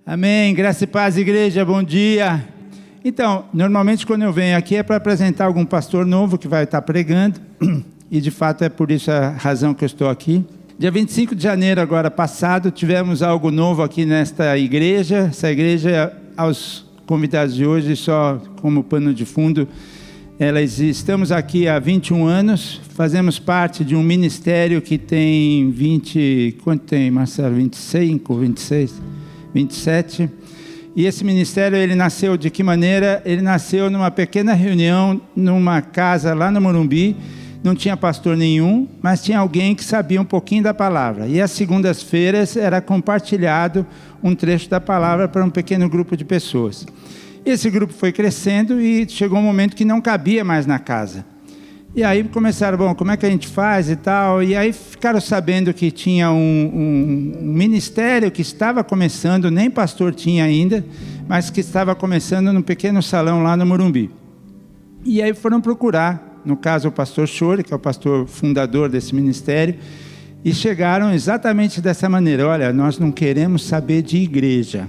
Amém, graça e paz, igreja, bom dia. Então, normalmente quando eu venho aqui é para apresentar algum pastor novo que vai estar pregando, e de fato é por isso a razão que eu estou aqui. Dia 25 de janeiro agora passado, tivemos algo novo aqui nesta igreja. Essa igreja, aos convidados de hoje, só como pano de fundo, estamos aqui há 21 anos, fazemos parte de um ministério que tem 20, quanto tem, Marcelo? 25, 26, 27. E esse ministério, ele nasceu de que maneira? Ele nasceu numa pequena reunião, numa casa lá no Morumbi. Não tinha pastor nenhum, mas tinha alguém que sabia um pouquinho da palavra. E às segundas-feiras era compartilhado um trecho da palavra para um pequeno grupo de pessoas. Esse grupo foi crescendo e chegou um momento que não cabia mais na casa. E aí começaram, bom, como é que a gente faz e tal? E aí ficaram sabendo que tinha um ministério que estava começando, nem pastor tinha ainda, mas que estava começando num pequeno salão lá no Morumbi. E aí foram procurar, no caso o pastor Chore, que é o pastor fundador desse ministério, e chegaram exatamente dessa maneira: olha, nós não queremos saber de igreja,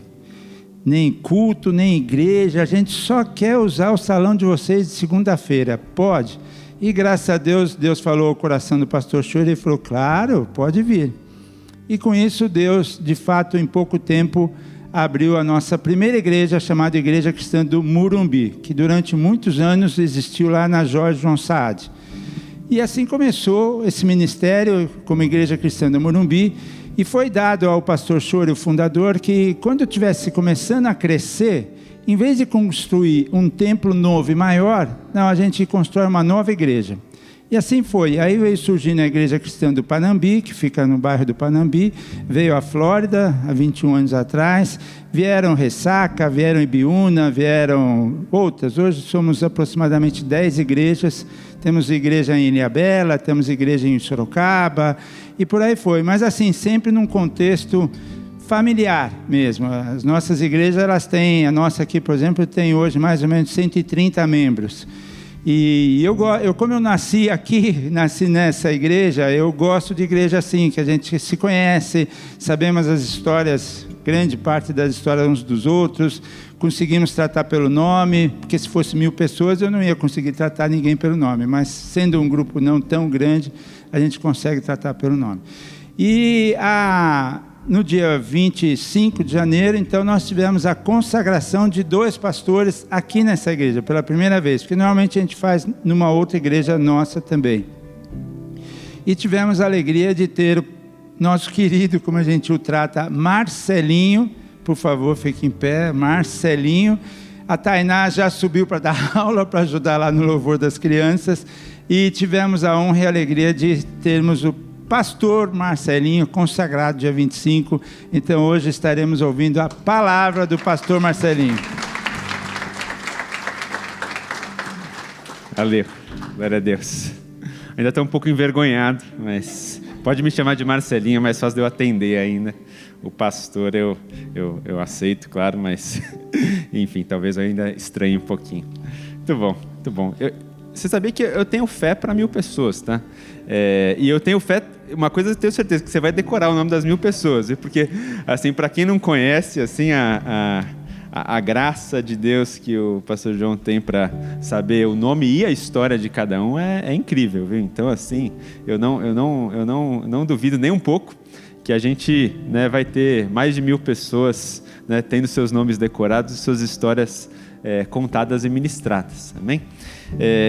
nem culto, nem igreja, a gente só quer usar o salão de vocês de segunda-feira, pode? E graças a Deus, Deus falou ao coração do pastor Chore, ele falou, claro, pode vir. E com isso Deus, de fato, em pouco tempo, abriu a nossa primeira igreja, chamada Igreja Cristã do Morumbi, que durante muitos anos existiu lá na Jorge João Saad. E assim começou esse ministério como Igreja Cristã do Morumbi, e foi dado ao pastor Chore, o fundador, que quando estivesse começando a crescer, em vez de construir um templo novo e maior, não, a gente constrói uma nova igreja. E assim foi. Aí veio surgindo a Igreja Cristã do Panambi, que fica no bairro do Panambi, veio a Flórida, há 21 anos atrás, vieram Ressaca, vieram Ibiúna, vieram outras. Hoje somos aproximadamente 10 igrejas, temos igreja em Ilhabela, temos igreja em Sorocaba, e por aí foi. Mas assim, sempre num contexto familiar mesmo. As nossas igrejas, elas têm, a nossa aqui, por exemplo, tem hoje mais ou menos 130 membros. E eu como eu nasci aqui, nasci nessa igreja, eu gosto de igreja assim, que a gente se conhece, sabemos as histórias, grande parte das histórias uns dos outros, conseguimos tratar pelo nome, porque se fosse 1000 pessoas eu não ia conseguir tratar ninguém pelo nome, mas sendo um grupo não tão grande, a gente consegue tratar pelo nome. E no dia 25 de janeiro, então, nós tivemos a consagração de 2 pastores aqui nessa igreja, pela primeira vez, porque normalmente a gente faz numa outra igreja nossa também. E tivemos a alegria de ter o nosso querido, como a gente o trata, Marcelinho, por favor, fique em pé, Marcelinho. A Tainá já subiu para dar aula, para ajudar lá no louvor das crianças, e tivemos a honra e a alegria de termos o pastor Marcelinho, consagrado dia 25. Então hoje estaremos ouvindo a palavra do pastor Marcelinho. Valeu, glória a Deus. Ainda estou um pouco envergonhado, mas pode me chamar de Marcelinho, é mais fácil de eu atender ainda. O pastor eu aceito, claro, mas enfim, talvez eu ainda estranhe um pouquinho. Muito bom, muito bom. Você sabia que eu tenho fé para 1000 pessoas, tá? E eu tenho fé, uma coisa eu tenho certeza, que você vai decorar o nome das 1000 pessoas, viu? Porque, assim, para quem não conhece, assim, a graça de Deus que o pastor João tem para saber o nome e a história de cada um é incrível, viu? Então, assim, eu não duvido nem um pouco que a gente, né, vai ter mais de 1000 pessoas, né, tendo seus nomes decorados e suas histórias contadas e ministradas, amém?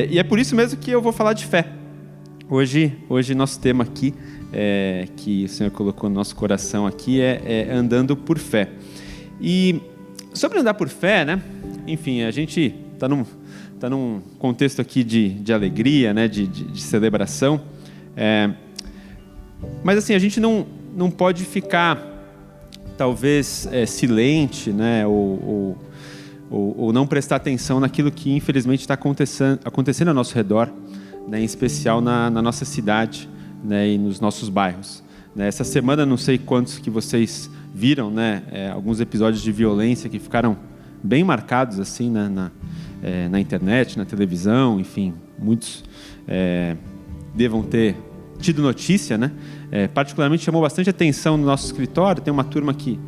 E é por isso mesmo que eu vou falar de fé. Hoje nosso tema aqui, que o Senhor colocou no nosso coração aqui, é andando por fé. E sobre andar por fé, né? Enfim, a gente está num contexto aqui de alegria, né? De celebração. Mas assim, a gente não pode ficar, talvez, silente, né? Ou não prestar atenção naquilo que infelizmente está acontecendo ao nosso redor, né, em especial na nossa cidade, né, e nos nossos bairros. Essa semana, não sei quantos que vocês viram, né, alguns episódios de violência que ficaram bem marcados assim, na internet, na televisão, enfim, muitos devam ter tido notícia, né? Particularmente chamou bastante atenção no nosso escritório. Tem uma turma que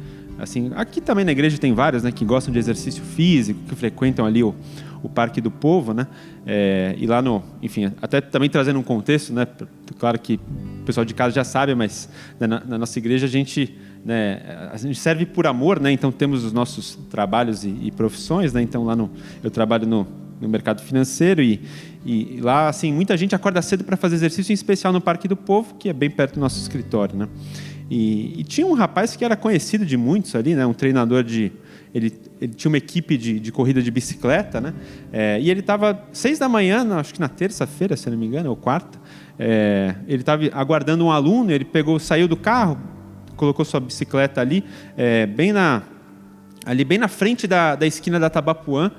assim, aqui também na igreja tem vários, né, que gostam de exercício físico, que frequentam ali o Parque do Povo, né? E lá enfim, até também trazendo um contexto, né? Claro que o pessoal de casa já sabe, mas na nossa igreja a gente serve por amor, né? Então temos os nossos trabalhos e profissões, né? Então lá eu trabalho no mercado financeiro e lá, assim, muita gente acorda cedo para fazer exercício, em especial no Parque do Povo, que é bem perto do nosso escritório, né? E tinha um rapaz que era conhecido de muitos ali, né? Um treinador ele tinha uma equipe de corrida de bicicleta, né? E ele estava 6 da manhã, acho que na terça-feira, se não me engano, ou quarta, ele estava aguardando um aluno, ele saiu do carro, colocou sua bicicleta ali, bem na frente da esquina da Tabapuã,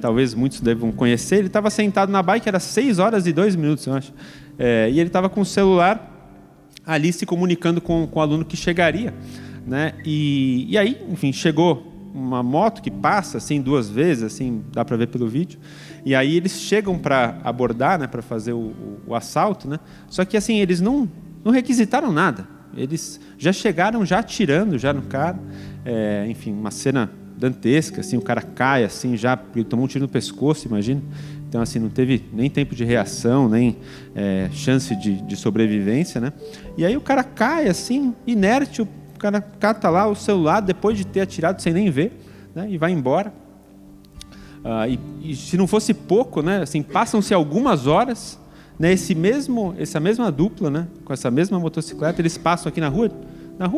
talvez muitos devam conhecer. Ele estava sentado na bike, era 6 horas e 2 minutos, eu acho, e ele estava com o celular ali se comunicando com o aluno que chegaria, né? E aí, enfim, chegou uma moto que passa assim 2 vezes, assim, dá para ver pelo vídeo, e aí eles chegam para abordar, né, para fazer o assalto, né? Só que assim, eles não requisitaram nada, eles já chegaram já atirando já no cara, enfim, uma cena dantesca, assim, o cara cai assim, já tomou um tiro no pescoço, imagina. Então, assim, não teve nem tempo de reação, nem chance de sobrevivência, né? E aí o cara cai, assim, inerte, o cara cata lá o celular, depois de ter atirado sem nem ver, né? E vai embora. E se não fosse pouco, né? Assim, passam-se algumas horas, né? Essa mesma dupla, né? Com essa mesma motocicleta, eles passam aqui na rua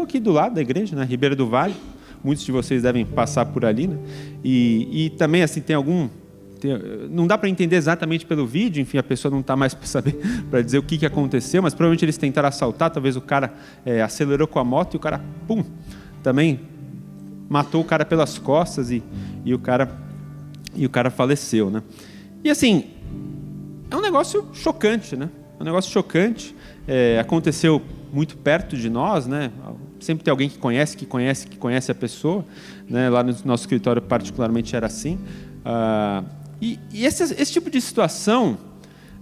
aqui do lado da igreja, né? Ribeira do Vale. Muitos de vocês devem passar por ali, né? E também, assim, não dá para entender exatamente pelo vídeo, enfim, a pessoa não está mais para saber, para dizer o que aconteceu, mas provavelmente eles tentaram assaltar, talvez o cara acelerou com a moto e o cara, pum, também matou o cara pelas costas e o cara faleceu, né? E assim, é um negócio chocante, né? É um negócio chocante, aconteceu muito perto de nós, né? Sempre tem alguém que conhece a pessoa, né? Lá no nosso escritório particularmente era assim. E esse tipo de situação,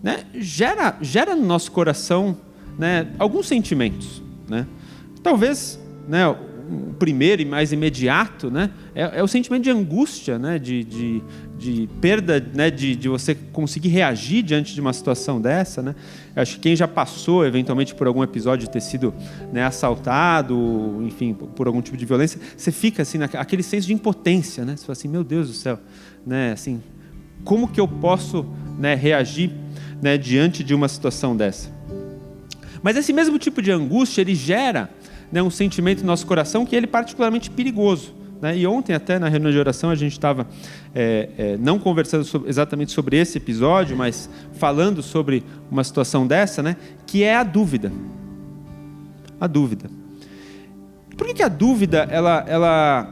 né, gera no nosso coração, né, alguns sentimentos, né? Talvez, né, o primeiro e mais imediato, né, é o sentimento de angústia, né, de perda, né, de você conseguir reagir diante de uma situação dessa, né? Acho que quem já passou eventualmente por algum episódio de ter sido, né, assaltado, enfim, por algum tipo de violência, você fica assim aquele senso de impotência, né? Você fala assim, meu Deus do céu, né, assim, como que eu posso, né, reagir, né, diante de uma situação dessa? Mas esse mesmo tipo de angústia, ele gera, né, um sentimento no nosso coração que ele é particularmente perigoso, né? E ontem até na reunião de oração a gente estava não conversando exatamente sobre esse episódio, mas falando sobre uma situação dessa, né, que é a dúvida. A dúvida. Por que a dúvida ela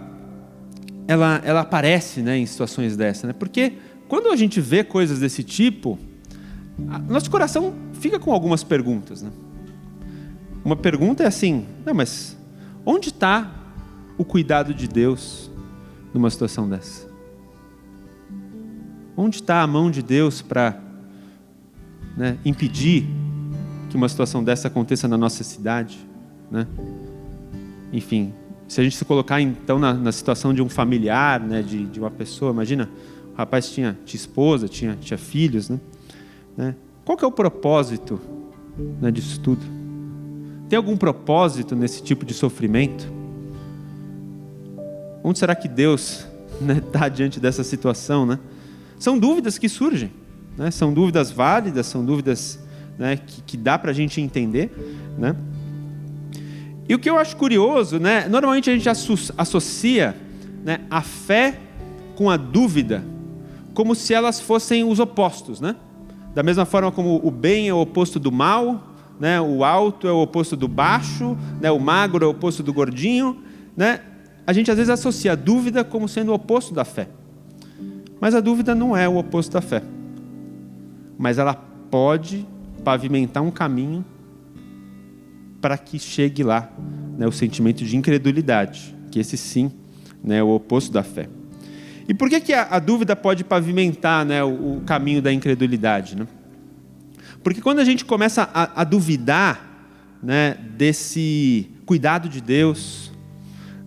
aparece, né, em situações dessa, né? Porque quando a gente vê coisas desse tipo, nosso coração fica com algumas perguntas, né? Uma pergunta é assim, não, mas onde está o cuidado de Deus numa situação dessa? Onde está a mão de Deus para, né, impedir que uma situação dessa aconteça na nossa cidade, né? Enfim, se a gente se colocar então na situação de um familiar, né, de uma pessoa, imagina, o rapaz tinha esposa, tinha filhos, né? Qual que é o propósito, né, disso tudo? Tem algum propósito nesse tipo de sofrimento? Onde será que Deus, né, está diante dessa situação, né? São dúvidas que surgem, né? São dúvidas válidas, são dúvidas, né, que dá para a gente entender, né? E o que eu acho curioso, né, normalmente a gente associa, né, a fé com a dúvida como se elas fossem os opostos, né? Da mesma forma como o bem é o oposto do mal, né? O alto é o oposto do baixo, né? O magro é o oposto do gordinho, né? A gente às vezes associa a dúvida como sendo o oposto da fé. Mas a dúvida não é o oposto da fé. Mas ela pode pavimentar um caminho para que chegue lá, né, o sentimento de incredulidade, que esse sim, né, é o oposto da fé. E por que a dúvida pode pavimentar, né, o caminho da incredulidade, né? Porque quando a gente começa a duvidar, né, desse cuidado de Deus,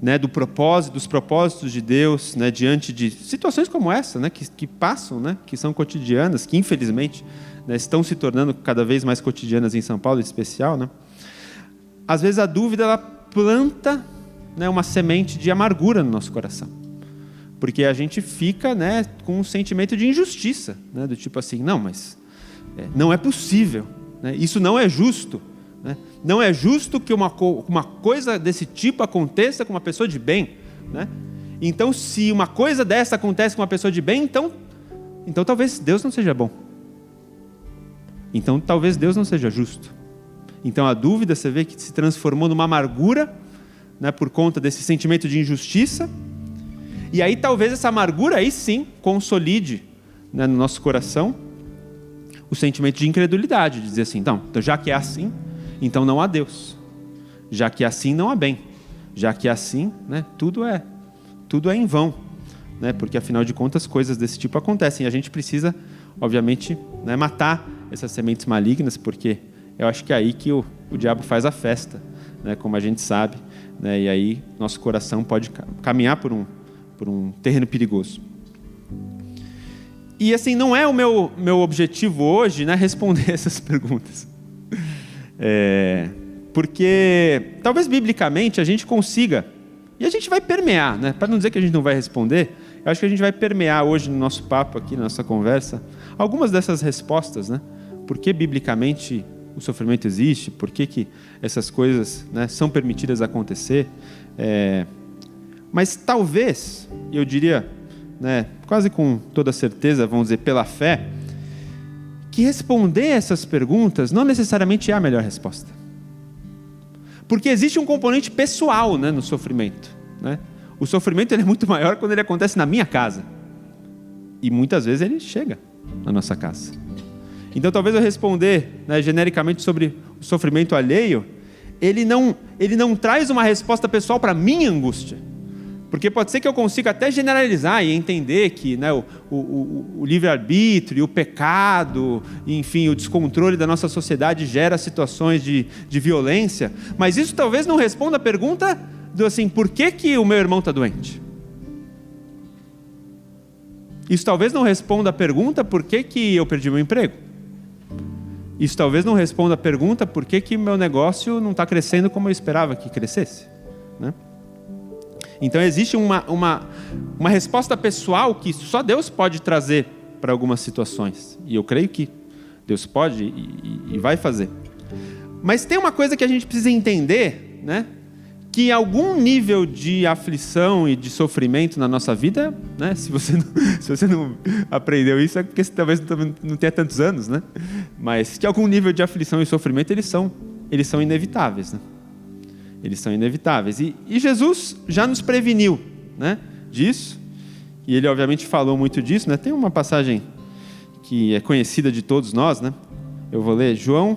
né, dos propósitos de Deus, né, diante de situações como essa, né, que passam, né, que são cotidianas, que infelizmente, né, estão se tornando cada vez mais cotidianas em São Paulo, em especial, né? Às vezes a dúvida ela planta, né, uma semente de amargura no nosso coração, porque a gente fica, né, com um sentimento de injustiça, né, do tipo assim, não, mas não é possível, né, isso não é justo. Não é justo que uma coisa desse tipo aconteça com uma pessoa de bem, né? Então, se uma coisa dessa acontece com uma pessoa de bem, então talvez Deus não seja bom. Então talvez Deus não seja justo. Então a dúvida, você vê que se transformou numa amargura, né, por conta desse sentimento de injustiça. E aí talvez essa amargura aí sim consolide, né, no nosso coração o sentimento de incredulidade, de dizer assim, então já que é assim, então não há Deus. Já que assim não há bem. Já que assim, né, tudo é em vão, né, porque afinal de contas coisas desse tipo acontecem. E a gente precisa, obviamente, né, matar essas sementes malignas, porque eu acho que é aí que o diabo faz a festa, né, como a gente sabe, né, e aí nosso coração pode caminhar por um terreno perigoso. E assim, não é o meu objetivo hoje, né, responder essas perguntas. Porque talvez biblicamente a gente consiga, e a gente vai permear, né? Para não dizer que a gente não vai responder, eu acho que a gente vai permear hoje no nosso papo aqui, na nossa conversa, algumas dessas respostas, né? Por que biblicamente o sofrimento existe? Por que essas coisas, né, são permitidas acontecer? Mas talvez, eu diria, né, quase com toda certeza, vamos dizer, pela fé, que responder essas perguntas não necessariamente é a melhor resposta. Porque existe um componente pessoal, né, no sofrimento, né? O sofrimento ele é muito maior quando ele acontece na minha casa. E muitas vezes ele chega na nossa casa. Então talvez eu responder, né, genericamente sobre o sofrimento alheio, ele não traz uma resposta pessoal para a minha angústia. Porque pode ser que eu consiga até generalizar e entender que, né, o livre-arbítrio, o pecado, enfim, o descontrole da nossa sociedade gera situações de violência, mas isso talvez não responda a pergunta do assim, por que o meu irmão está doente? Isso talvez não responda a pergunta por que eu perdi meu emprego. Isso talvez não responda a pergunta por que meu negócio não está crescendo como eu esperava que crescesse, né? Então existe uma resposta pessoal que só Deus pode trazer para algumas situações. E eu creio que Deus pode e vai fazer. Mas tem uma coisa que a gente precisa entender, né? Que algum nível de aflição e de sofrimento na nossa vida, né? Se você não aprendeu isso, é porque você talvez não tenha tantos anos, né? Mas que algum nível de aflição e sofrimento, eles são inevitáveis, né? Eles são inevitáveis. E Jesus já nos preveniu, né, disso. E ele obviamente falou muito disso, né? Tem uma passagem que é conhecida de todos nós, né? Eu vou ler João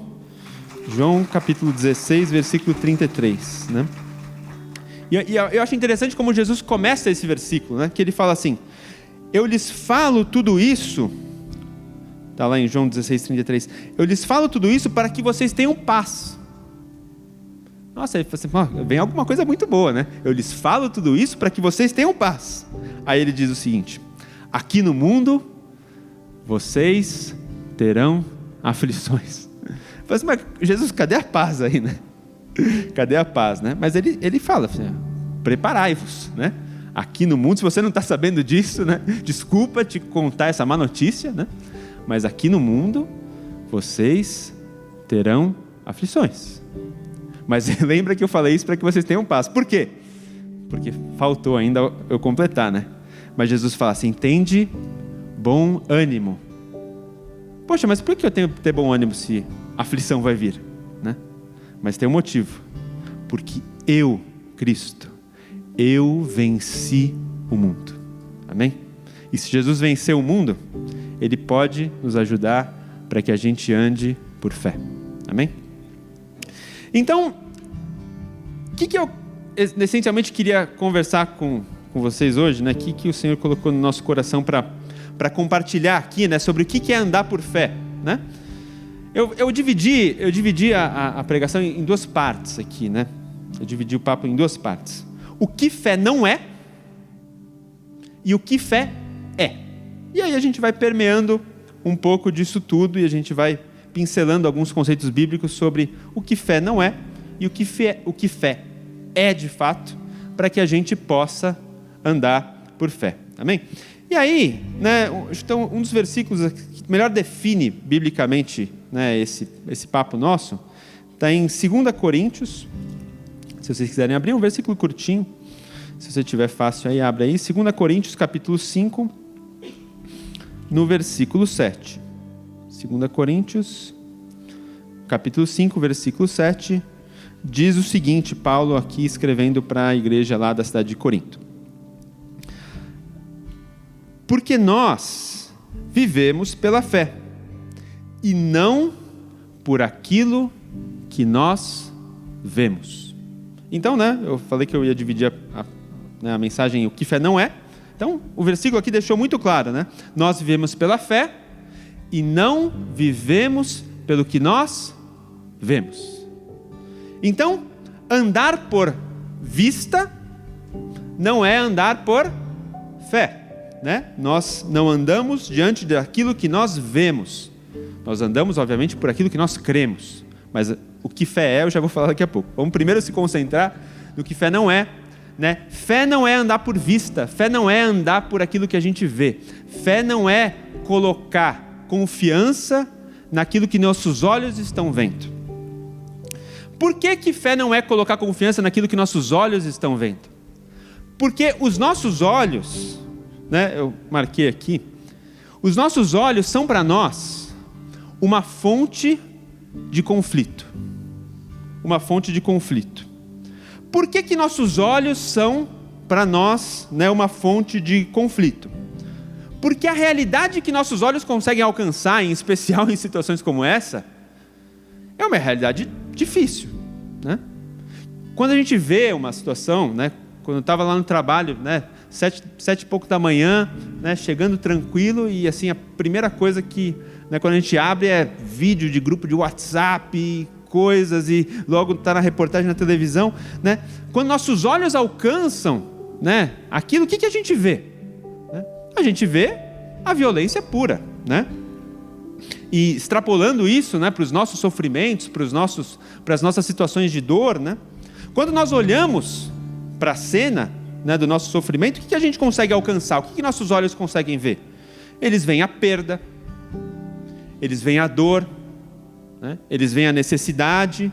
capítulo 16, versículo 33, né? E eu acho interessante como Jesus começa esse versículo, né? Que ele fala assim, eu lhes falo tudo isso, está lá em João 16, 33, eu lhes falo tudo isso para que vocês tenham paz. Nossa, ele fala assim, vem alguma coisa muito boa, né? Eu lhes falo tudo isso para que vocês tenham paz. Aí ele diz o seguinte, aqui no mundo, vocês terão aflições. Eu falo assim, mas Jesus, cadê a paz aí, né? Cadê a paz, né? Mas ele fala assim, preparai-vos, né? Aqui no mundo, se você não está sabendo disso, né? Desculpa te contar essa má notícia, né? Mas aqui no mundo, vocês terão aflições. Mas lembra que eu falei isso para que vocês tenham paz. Por quê? Porque faltou ainda eu completar, né? Mas Jesus fala assim, tende bom ânimo. Poxa, mas por que eu tenho que ter bom ânimo se a aflição vai vir, né? Mas tem um motivo. Porque eu, Cristo, eu venci o mundo. Amém? E se Jesus venceu o mundo, Ele pode nos ajudar para que a gente ande por fé. Amém? Então, o que eu essencialmente queria conversar com vocês hoje, né? O que o Senhor colocou no nosso coração para compartilhar aqui, né? Sobre o que é andar por fé, né? Eu dividi a pregação em duas partes aqui, né? Eu dividi o papo em duas partes. o que fé não é e o que fé é. E aí a gente vai permeando um pouco disso tudo e a gente vai pincelando alguns conceitos bíblicos sobre o que fé não é e o que fé é de fato, para que a gente possa andar por fé. Amém? E aí, né, então, um dos versículos que melhor define biblicamente, né, esse papo nosso está em 2 Coríntios. Se vocês quiserem abrir, um versículo curtinho. Se você tiver fácil aí, abre aí. 2 Coríntios, capítulo 5, no versículo 7. 2 Coríntios, capítulo 5, versículo 7, diz o seguinte, Paulo aqui escrevendo para a igreja lá da cidade de Corinto. Porque nós vivemos pela fé, e não por aquilo que nós vemos. Então, né, eu falei que eu ia dividir a mensagem, o que fé não é. Então, o versículo aqui deixou muito claro, né? Nós vivemos pela fé e não vivemos pelo que nós vemos. Então, andar por vista não é andar por fé, né? Nós não andamos diante daquilo que nós vemos. Nós andamos, obviamente, por aquilo que nós cremos. Mas o que fé é, eu já vou falar daqui a pouco. Vamos primeiro se concentrar no que fé não é, né? Fé não é andar por vista, fé não é andar por aquilo que a gente vê. Fé não é colocar confiança naquilo que nossos olhos estão vendo. Por que fé não é colocar confiança naquilo que nossos olhos estão vendo? Porque os nossos olhos, né, eu marquei aqui, os nossos olhos são para nós uma fonte de conflito. Uma fonte de conflito. Por que nossos olhos são para nós, né, uma fonte de conflito? Porque a realidade que nossos olhos conseguem alcançar, em especial em situações como essa, é uma realidade difícil, né? Quando a gente vê uma situação, né, quando eu estava lá no trabalho, né, 7 e pouco da manhã, né, chegando tranquilo, e assim, a primeira coisa que, né, quando a gente abre é vídeo de grupo de WhatsApp, coisas, e logo está na reportagem na televisão, né? Quando nossos olhos alcançam, né, aquilo, o que a gente vê? Né? A gente vê a violência pura, né? E extrapolando isso, né, para os nossos sofrimentos, para as nossas situações de dor, né? Quando nós olhamos para a cena, né, do nosso sofrimento, o que a gente consegue alcançar? O que nossos olhos conseguem ver? Eles veem a perda, eles veem a dor, né? Eles veem a necessidade,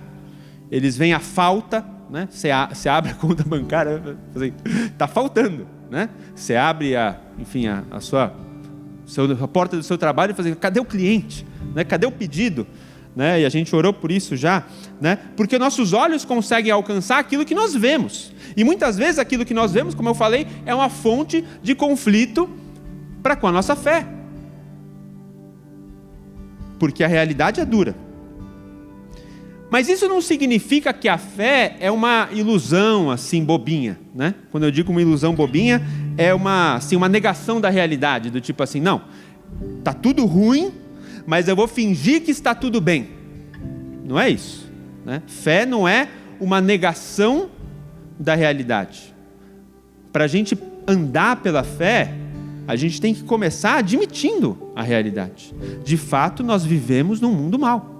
eles veem a falta, né? Você abre a conta bancária, está faltando, né? Você abre a porta do seu trabalho e fala, cadê o cliente? Né? Cadê o pedido? Né? E a gente orou por isso já, né? Porque nossos olhos conseguem alcançar aquilo que nós vemos. E muitas vezes aquilo que nós vemos, como eu falei, é uma fonte de conflito para com a nossa fé. Porque a realidade é dura. Mas isso não significa que a fé é uma ilusão assim bobinha, né? Quando eu digo uma ilusão bobinha, é uma negação da realidade, do tipo assim, não, está tudo ruim, mas eu vou fingir que está tudo bem. Não é isso, né? Fé não é uma negação da realidade. Para a gente andar pela fé, a gente tem que começar admitindo a realidade. De fato, nós vivemos num mundo mau.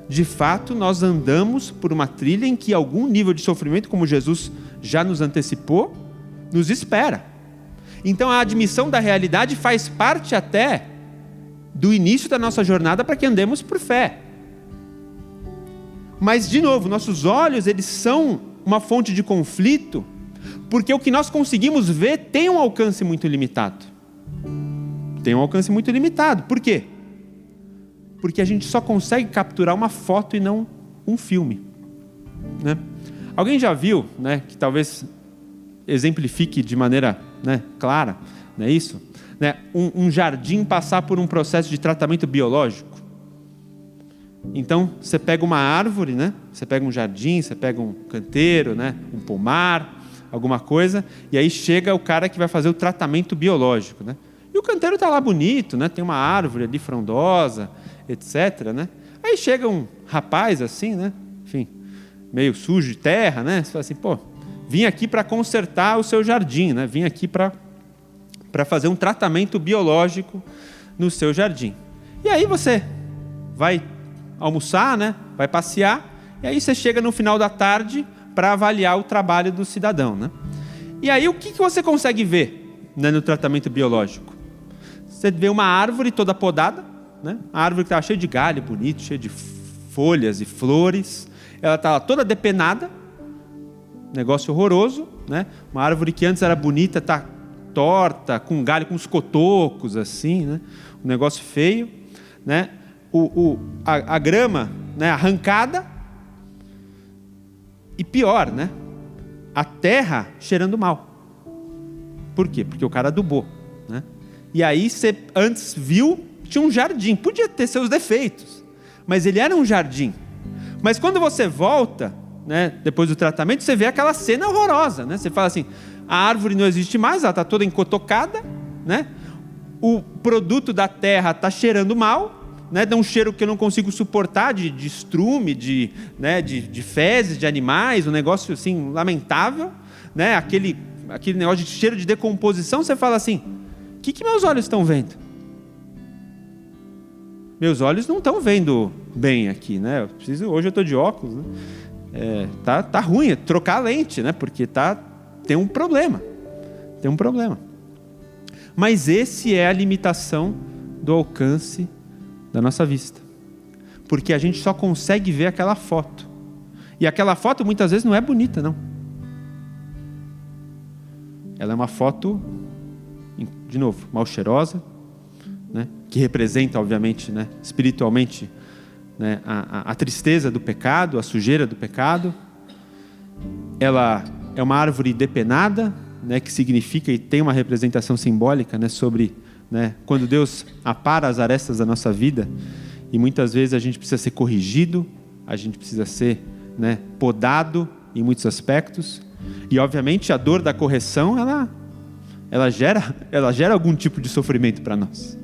De fato, nós andamos por uma trilha em que algum nível de sofrimento, como Jesus já nos antecipou, nos espera. Então, a admissão da realidade faz parte até do início da nossa jornada para que andemos por fé. Mas, de novo, nossos olhos, eles são uma fonte de conflito, porque o que nós conseguimos ver tem um alcance muito limitado. Tem um alcance muito limitado. Por quê? Porque a gente só consegue capturar uma foto e não um filme, né? Alguém já viu, né, que talvez exemplifique de maneira, né, clara, não é isso? Né, um jardim passar por um processo de tratamento biológico. Então, você pega uma árvore, né, você pega um jardim, você pega um canteiro, né, um pomar, alguma coisa, e aí chega o cara que vai fazer o tratamento biológico, né? E o canteiro está lá bonito, né, tem uma árvore ali frondosa, etc, né? Aí chega um rapaz assim, né? Enfim, meio sujo de terra, né? Você fala assim, pô, vim aqui para consertar o seu jardim, né? Vim aqui para fazer um tratamento biológico no seu jardim. E aí você vai almoçar, né? Vai passear, e aí você chega no final da tarde para avaliar o trabalho do cidadão, né? E aí o que você consegue ver, né, no tratamento biológico? Você vê uma árvore toda podada, né? A árvore que estava cheia de galho, bonito, cheia de folhas e flores, ela estava toda depenada, negócio horroroso, né? Uma árvore que antes era bonita, está torta, com galho, com uns cotocos, assim, né? Um negócio feio, né? A grama, né? Arrancada, e pior, né? A terra cheirando mal. Por quê? Porque o cara adubou, né? E aí você antes viu, tinha um jardim, podia ter seus defeitos, mas ele era um jardim. Mas quando você volta, né, depois do tratamento, você vê aquela cena horrorosa, né? Você fala assim, a árvore não existe mais, ela está toda encotocada, né? O produto da terra está cheirando mal, né? Dá um cheiro que eu não consigo suportar, de estrume, de fezes de animais, um negócio assim lamentável, né? Aquele negócio de cheiro de decomposição. Você fala assim, o que meus olhos estão vendo? Meus olhos não estão vendo bem aqui, né? Hoje eu estou de óculos, né? Tá ruim, trocar a lente, né? Porque tem um problema. Mas esse é a limitação do alcance da nossa vista. Porque a gente só consegue ver aquela foto. E aquela foto muitas vezes não é bonita, não. Ela é uma foto, de novo, mal cheirosa, né? Que representa, obviamente, né, espiritualmente, né, a tristeza do pecado, a sujeira do pecado. Ela é uma árvore depenada, né, que significa e tem uma representação simbólica, né, sobre, né, quando Deus apara as arestas da nossa vida, e muitas vezes a gente precisa ser corrigido, a gente precisa ser, né, podado em muitos aspectos, e obviamente a dor da correção ela gera algum tipo de sofrimento para nós.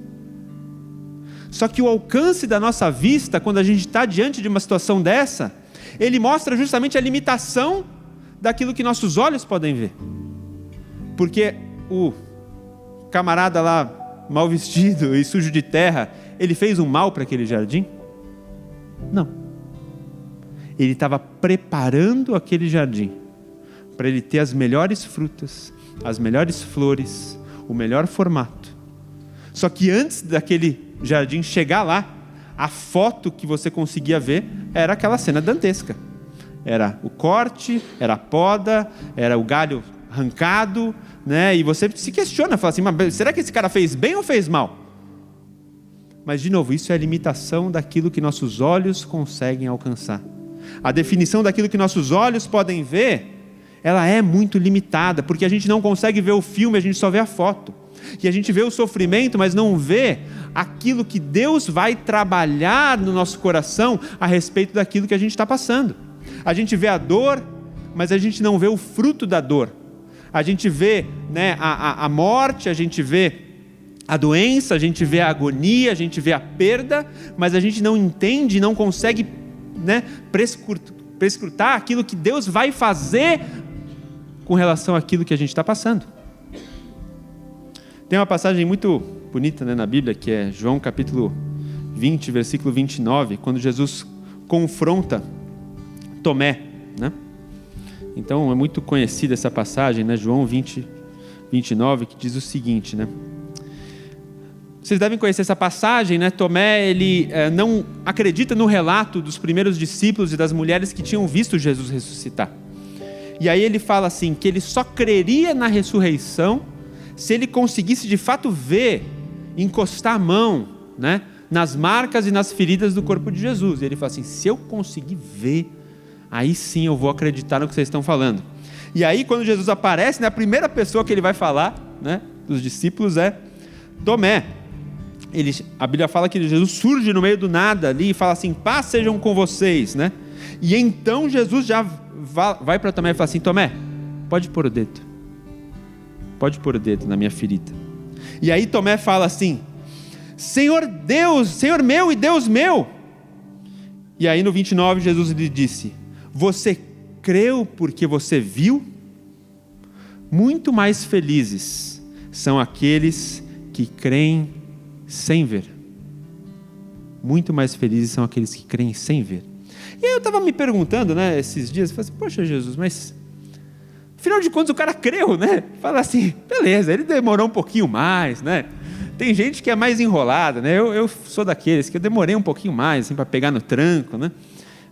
Só que o alcance da nossa vista, quando a gente está diante de uma situação dessa, ele mostra justamente a limitação daquilo que nossos olhos podem ver. Porque o camarada lá, mal vestido e sujo de terra, ele fez um mal para aquele jardim? Não. Ele estava preparando aquele jardim para ele ter as melhores frutas, as melhores flores, o melhor formato. Só que antes daquele jardim chegar lá, a foto que você conseguia ver era aquela cena dantesca. Era o corte, era a poda, era o galho arrancado, né? E você se questiona, fala assim, mas será que esse cara fez bem ou fez mal? Mas, de novo, isso é a limitação daquilo que nossos olhos conseguem alcançar. A definição daquilo que nossos olhos podem ver, ela é muito limitada, porque a gente não consegue ver o filme, a gente só vê a foto. E a gente vê o sofrimento, mas não vê aquilo que Deus vai trabalhar no nosso coração a respeito daquilo que a gente está passando. A gente vê a dor, mas a gente não vê o fruto da dor. A gente vê, né, a morte, a gente vê a doença, a gente vê a agonia, a gente vê a perda, mas a gente não entende, não consegue, né, prescrutar aquilo que Deus vai fazer com relação àquilo que a gente está passando. Tem uma passagem muito bonita, né, na Bíblia, que é João capítulo 20, versículo 29, quando Jesus confronta Tomé, né? Então é muito conhecida essa passagem, né? João 20, 29, que diz o seguinte, né? Vocês devem conhecer essa passagem, né? Tomé, ele não acredita no relato dos primeiros discípulos e das mulheres que tinham visto Jesus ressuscitar. E aí ele fala assim, que ele só creria na ressurreição se ele conseguisse de fato ver, encostar a mão, né, nas marcas e nas feridas do corpo de Jesus. E ele fala assim, se eu conseguir ver, aí sim eu vou acreditar no que vocês estão falando. E aí quando Jesus aparece, né, a primeira pessoa que ele vai falar, né, dos discípulos é Tomé. A Bíblia fala que Jesus surge no meio do nada ali e fala assim, paz sejam com vocês, né? E então Jesus já vai para Tomé e fala assim, Tomé, pode pôr o dedo. Pode pôr o dedo na minha ferida. E aí Tomé fala assim, Senhor Deus, Senhor meu e Deus meu. E aí no 29 Jesus lhe disse, você creu porque você viu? Muito mais felizes são aqueles que creem sem ver. Muito mais felizes são aqueles que creem sem ver. E aí eu estava me perguntando, né, esses dias, eu falei assim, poxa Jesus, mas afinal de contas o cara creu, né? Fala assim, beleza, ele demorou um pouquinho mais, né? Tem gente que é mais enrolada, né? Eu sou daqueles que eu demorei um pouquinho mais, assim, para pegar no tranco, né?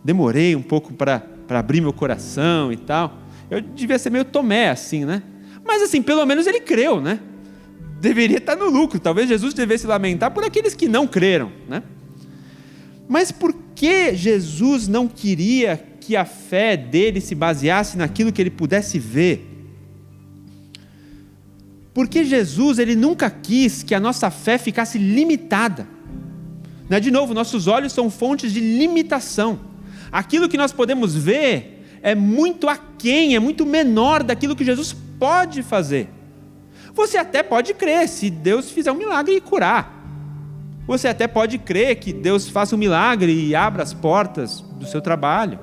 Demorei um pouco para abrir meu coração e tal. Eu devia ser meio Tomé, assim, né? Mas assim, pelo menos ele creu, né? Deveria estar no lucro. Talvez Jesus devesse lamentar por aqueles que não creram, né? Mas por que Jesus não queria que a fé dele se baseasse naquilo que ele pudesse ver? Porque Jesus, ele nunca quis que a nossa fé ficasse limitada. Né? De novo, nossos olhos são fontes de limitação. Aquilo que nós podemos ver é muito aquém, é muito menor daquilo que Jesus pode fazer. Você até pode crer se Deus fizer um milagre e curar. Você até pode crer que Deus faça um milagre e abra as portas do seu trabalho.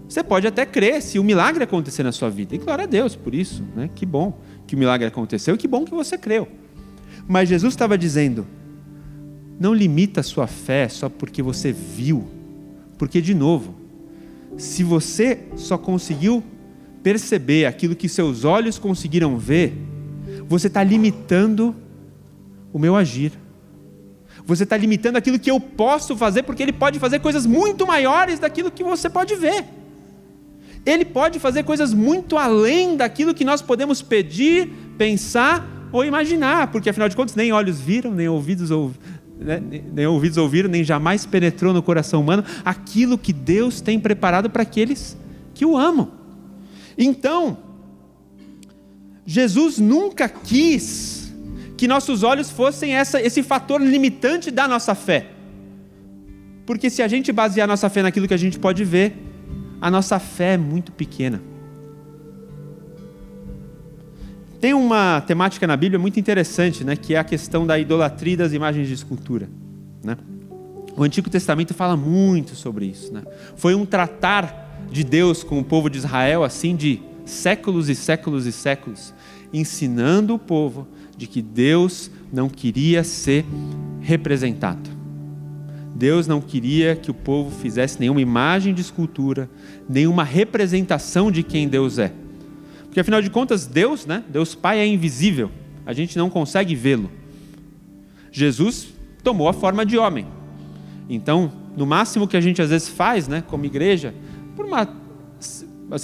Você pode até crer se o milagre acontecer na sua vida. E glória a Deus por isso, né? Que bom que o milagre aconteceu e que bom que você creu. Mas Jesus estava dizendo, não limita a sua fé só porque você viu. Porque, de novo, se você só conseguiu perceber aquilo que seus olhos conseguiram ver, você está limitando o meu agir. Você está limitando aquilo que eu posso fazer, porque Ele pode fazer coisas muito maiores daquilo que você pode ver. Ele pode fazer coisas muito além daquilo que nós podemos pedir, pensar ou imaginar, porque afinal de contas nem olhos viram, nem ouvidos ouviram, nem jamais penetrou no coração humano aquilo que Deus tem preparado para aqueles que o amam. Então, Jesus nunca quis que nossos olhos fossem esse fator limitante da nossa fé. Porque se a gente basear a nossa fé naquilo que a gente pode ver, a nossa fé é muito pequena. Tem uma temática na Bíblia muito interessante, né, que é a questão da idolatria das imagens de escultura. Né? O Antigo Testamento fala muito sobre isso. Né? Foi um tratar de Deus com o povo de Israel assim de séculos e séculos e séculos, ensinando o povo de que Deus não queria ser representado. Deus não queria que o povo fizesse nenhuma imagem de escultura, nenhuma representação de quem Deus é. Porque afinal de contas, Deus, né? Deus Pai é invisível, a gente não consegue vê-lo. Jesus tomou a forma de homem. Então, no máximo que a gente às vezes faz, né, como igreja,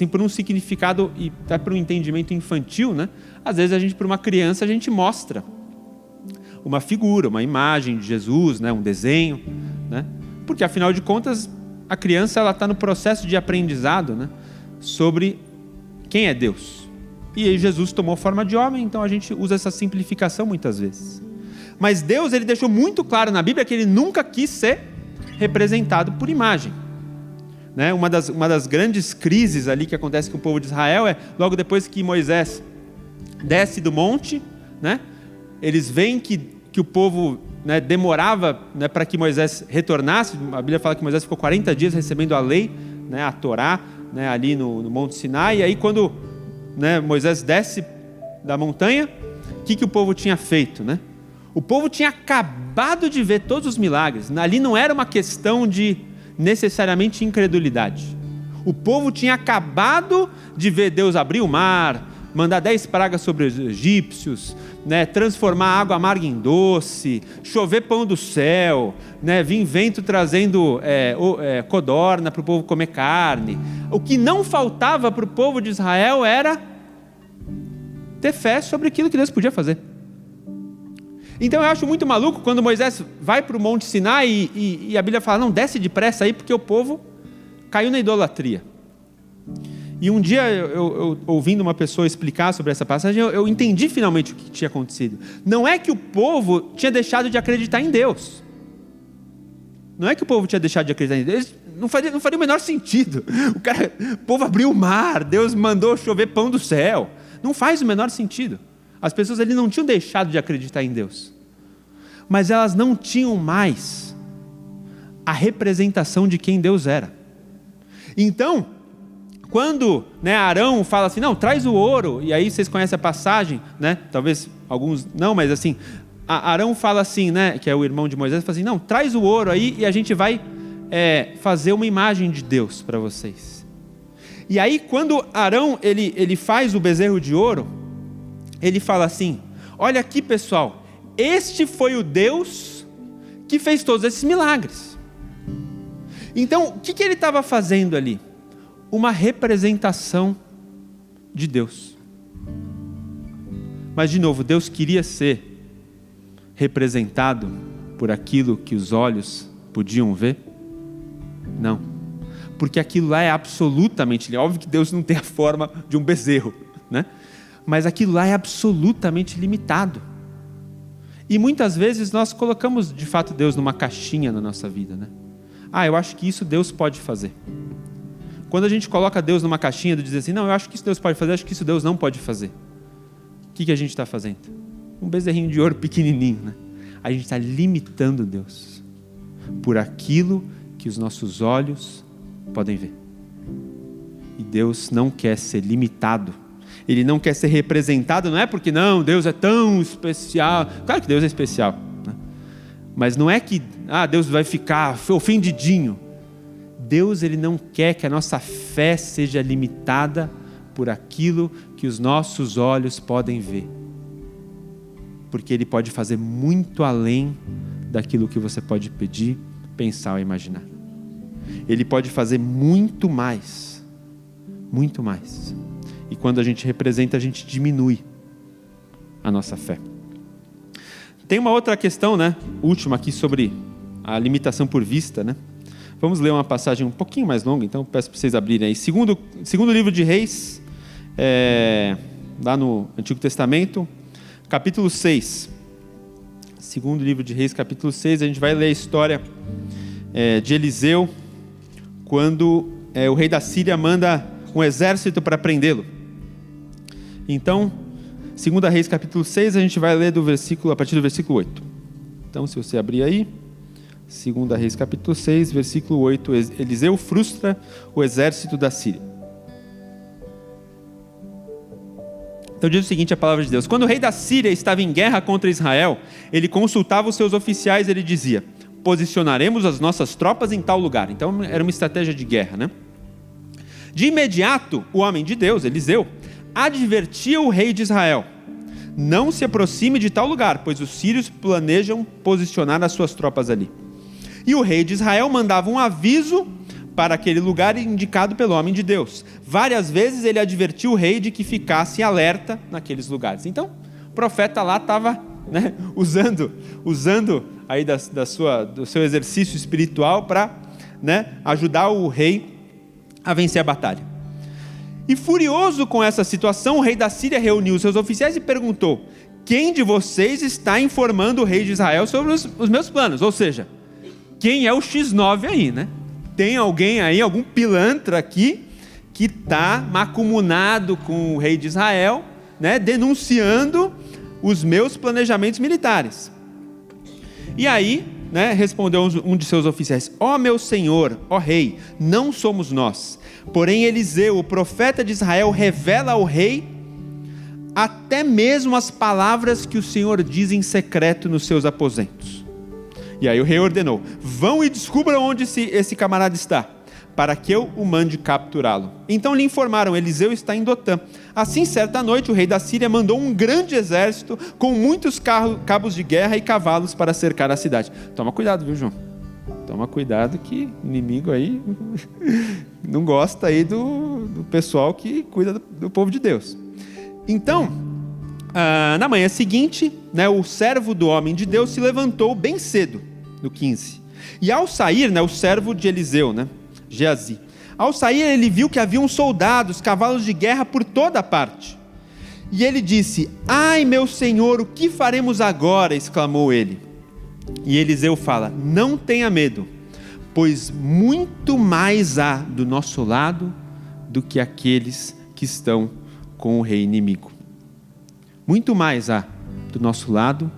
por um significado e até por um entendimento infantil, né? Às vezes para uma criança a gente mostra uma figura, uma imagem de Jesus, né? Um desenho, né? Porque afinal de contas a criança está no processo de aprendizado, né? Sobre quem é Deus. E aí Jesus tomou forma de homem, então a gente usa essa simplificação muitas vezes. Mas Deus, ele deixou muito claro na Bíblia que ele nunca quis ser representado por imagem. Né? Uma das grandes crises ali que acontece com o povo de Israel é logo depois que Moisés desce do monte, né? Eles veem que o povo, né, demorava, né, para que Moisés retornasse. A Bíblia fala que Moisés ficou 40 dias recebendo a lei, né, a Torá, né, ali no Monte Sinai. E aí quando, né, Moisés desce da montanha, o que o povo tinha feito? Né? O povo tinha acabado de ver todos os milagres. Ali não era uma questão de necessariamente incredulidade. O povo tinha acabado de ver Deus abrir o mar, mandar 10 pragas sobre os egípcios, né, transformar a água amarga em doce, chover pão do céu, né, vir vento trazendo codorna para o povo comer carne. O que não faltava para o povo de Israel era ter fé sobre aquilo que Deus podia fazer. Então eu acho muito maluco quando Moisés vai para o Monte Sinai e a Bíblia fala, não, desce depressa aí porque o povo caiu na idolatria. E um dia, eu ouvindo uma pessoa explicar sobre essa passagem, eu entendi finalmente o que tinha acontecido. Não é que o povo tinha deixado de acreditar em Deus. Não é que o povo tinha deixado de acreditar em Deus. Não faria o menor sentido. O povo abriu o mar, Deus mandou chover pão do céu. Não faz o menor sentido. As pessoas ali não tinham deixado de acreditar em Deus. Mas elas não tinham mais a representação de quem Deus era. Então, Quando, né, Arão fala assim, não, traz o ouro, e aí vocês conhecem a passagem, né? Talvez alguns não, mas assim, Arão fala assim, né, que é o irmão de Moisés, fala assim, não, traz o ouro aí e a gente vai fazer uma imagem de Deus para vocês. E aí quando Arão ele faz o bezerro de ouro, ele fala assim, olha aqui pessoal, este foi o Deus que fez todos esses milagres. Então, o que ele estava fazendo ali? Uma representação de Deus. Mas de novo, Deus queria ser representado por aquilo que os olhos podiam ver? Não, porque aquilo lá é absolutamente, óbvio que Deus não tem a forma de um bezerro, né? Mas aquilo lá é absolutamente limitado. E muitas vezes nós colocamos de fato Deus numa caixinha na nossa vida, né? Eu acho que isso Deus pode fazer. Quando a gente coloca Deus numa caixinha de dizer assim, não, eu acho que isso Deus pode fazer, eu acho que isso Deus não pode fazer. O que a gente está fazendo? Um bezerrinho de ouro pequenininho, né? A gente está limitando Deus por aquilo que os nossos olhos podem ver. E Deus não quer ser limitado. Ele não quer ser representado, não é porque não, Deus é tão especial. Claro que Deus é especial, né? Mas não é que Deus vai ficar ofendidinho. Deus ele não quer que a nossa fé seja limitada por aquilo que os nossos olhos podem ver. Porque Ele pode fazer muito além daquilo que você pode pedir, pensar ou imaginar. Ele pode fazer muito mais. Muito mais. E quando a gente representa, a gente diminui a nossa fé. Tem uma outra questão, né? Última aqui sobre a limitação por vista, né? Vamos ler uma passagem um pouquinho mais longa, então peço para vocês abrirem aí. Segundo livro de Reis, lá no Antigo Testamento, capítulo 6. Segundo livro de Reis, capítulo 6, a gente vai ler a história de Eliseu, quando o rei da Síria manda um exército para prendê-lo. Então, 2 Reis, capítulo 6, a gente vai ler a partir do versículo 8. Então, se você abrir aí, 2 Reis, capítulo 6, versículo 8, Eliseu frustra o exército da Síria. Então diz o seguinte a palavra de Deus: quando o rei da Síria estava em guerra contra Israel, ele consultava os seus oficiais, ele dizia, posicionaremos as nossas tropas em tal lugar. Então era uma estratégia de guerra, né? De imediato, o homem de Deus, Eliseu, advertia o rei de Israel, não se aproxime de tal lugar, pois os sírios planejam posicionar as suas tropas ali. E o rei de Israel mandava um aviso para aquele lugar indicado pelo homem de Deus. Várias vezes ele advertiu o rei de que ficasse alerta naqueles lugares. Então, o profeta lá estava, né, usando aí do seu exercício espiritual para, né, ajudar o rei a vencer a batalha. E furioso com essa situação, o rei da Síria reuniu seus oficiais e perguntou: quem de vocês está informando o rei de Israel sobre os meus planos? Ou seja, quem é o X9 aí, né? Tem alguém aí, algum pilantra aqui, que está macumunado com o rei de Israel, né, denunciando os meus planejamentos militares. E aí, né, respondeu um de seus oficiais: ó meu senhor, ó rei, não somos nós. Porém Eliseu, o profeta de Israel, revela ao rei até mesmo as palavras que o Senhor diz em secreto nos seus aposentos. E aí o rei ordenou: vão e descubram onde esse camarada está, para que eu o mande capturá-lo. Então lhe informaram: Eliseu está em Dotã. Assim, certa noite, o rei da Síria mandou um grande exército com muitos cabos de guerra e cavalos para cercar a cidade. Toma cuidado, viu, João? Toma cuidado que o inimigo aí não gosta aí do pessoal que cuida do povo de Deus. Então, na manhã seguinte, né, o servo do homem de Deus se levantou bem cedo, no 15. E ao sair, né, o servo de Eliseu, né, Geazi, ao sair ele viu que haviam soldados, cavalos de guerra por toda parte. E ele disse: ai meu senhor, o que faremos agora? Exclamou ele. E Eliseu fala: não tenha medo, pois muito mais há do nosso lado do que aqueles que estão com o rei inimigo. Muito mais há do nosso lado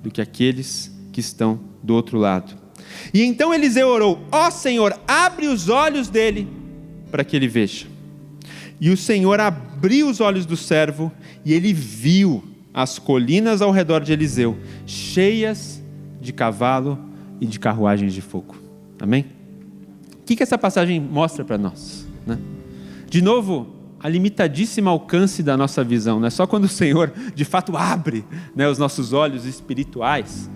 do que aqueles que estão do outro lado. E então Eliseu orou: ó Senhor, abre os olhos dele para que ele veja. E o Senhor abriu os olhos do servo e ele viu as colinas ao redor de Eliseu, cheias de cavalo e de carruagens de fogo. Amém? O que essa passagem mostra para nós, né? De novo, a limitadíssima alcance da nossa visão, né? Só quando o Senhor de fato abre, né, os nossos olhos espirituais,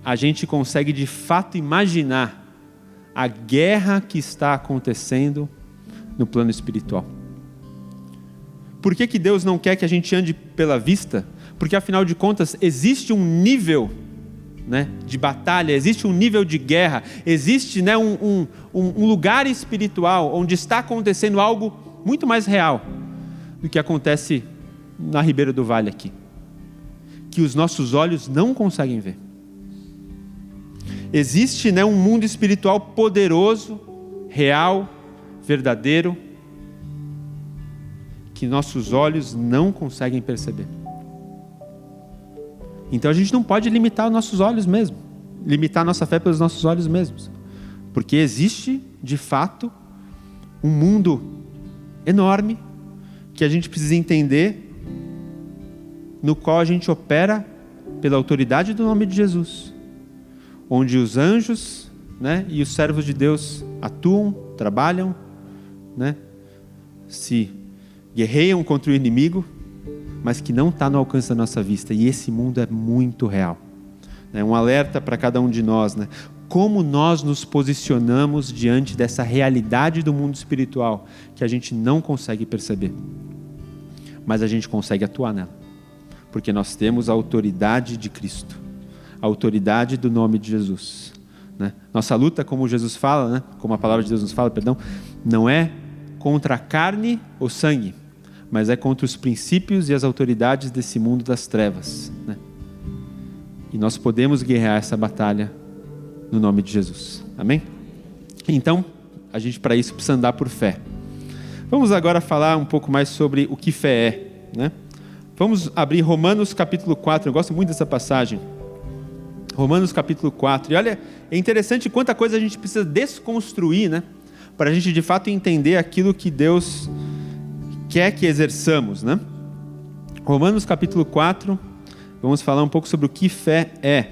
a gente consegue de fato imaginar a guerra que está acontecendo no plano espiritual. Por que Deus não quer que a gente ande pela vista? Porque afinal de contas existe um nível, né, de batalha, existe um nível de guerra, existe, né, um lugar espiritual onde está acontecendo algo muito mais real do que acontece na Ribeira do Vale aqui, que os nossos olhos não conseguem ver. Existe, né, um mundo espiritual poderoso, real, verdadeiro, que nossos olhos não conseguem perceber. Então a gente não pode limitar os nossos olhos mesmo, limitar a nossa fé pelos nossos olhos mesmos, porque existe, de fato, um mundo enorme que a gente precisa entender, no qual a gente opera pela autoridade do nome de Jesus, onde os anjos, né, e os servos de Deus atuam, trabalham, né, se guerreiam contra o inimigo, mas que não está no alcance da nossa vista. E esse mundo é muito real. É um alerta para cada um de nós, né? Como nós nos posicionamos diante dessa realidade do mundo espiritual que a gente não consegue perceber, mas a gente consegue atuar nela, porque nós temos a autoridade de Cristo, a autoridade do nome de Jesus, né? Nossa luta, como Jesus fala, né? Como a palavra de Deus nos fala, perdão, não é contra a carne ou sangue, mas é contra os princípios e as autoridades desse mundo das trevas, né? E nós podemos guerrear essa batalha no nome de Jesus. Amém? Então, a gente para isso precisa andar por fé. Vamos agora falar um pouco mais sobre o que fé é, né? Vamos abrir Romanos capítulo 4, eu gosto muito dessa passagem. Romanos capítulo 4. E olha, é interessante quanta coisa a gente precisa desconstruir, né? Para a gente de fato entender aquilo que Deus quer que exerçamos, né? Romanos capítulo 4, vamos falar um pouco sobre o que fé é.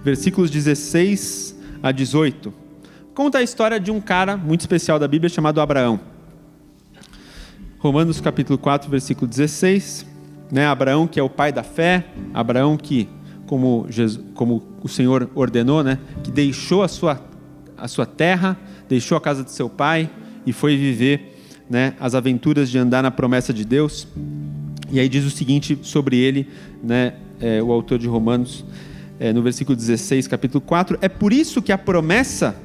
Versículos 16 a 18. Conta a história de um cara muito especial da Bíblia chamado Abraão. Romanos capítulo 4, versículo 16. Né? Abraão, que é o pai da fé. Abraão que, como o Senhor ordenou, né? Que deixou a sua terra, deixou a casa de seu pai e foi viver, né, as aventuras de andar na promessa de Deus. E aí diz o seguinte sobre ele, né, o autor de Romanos, no versículo 16, capítulo 4, é por isso que a promessa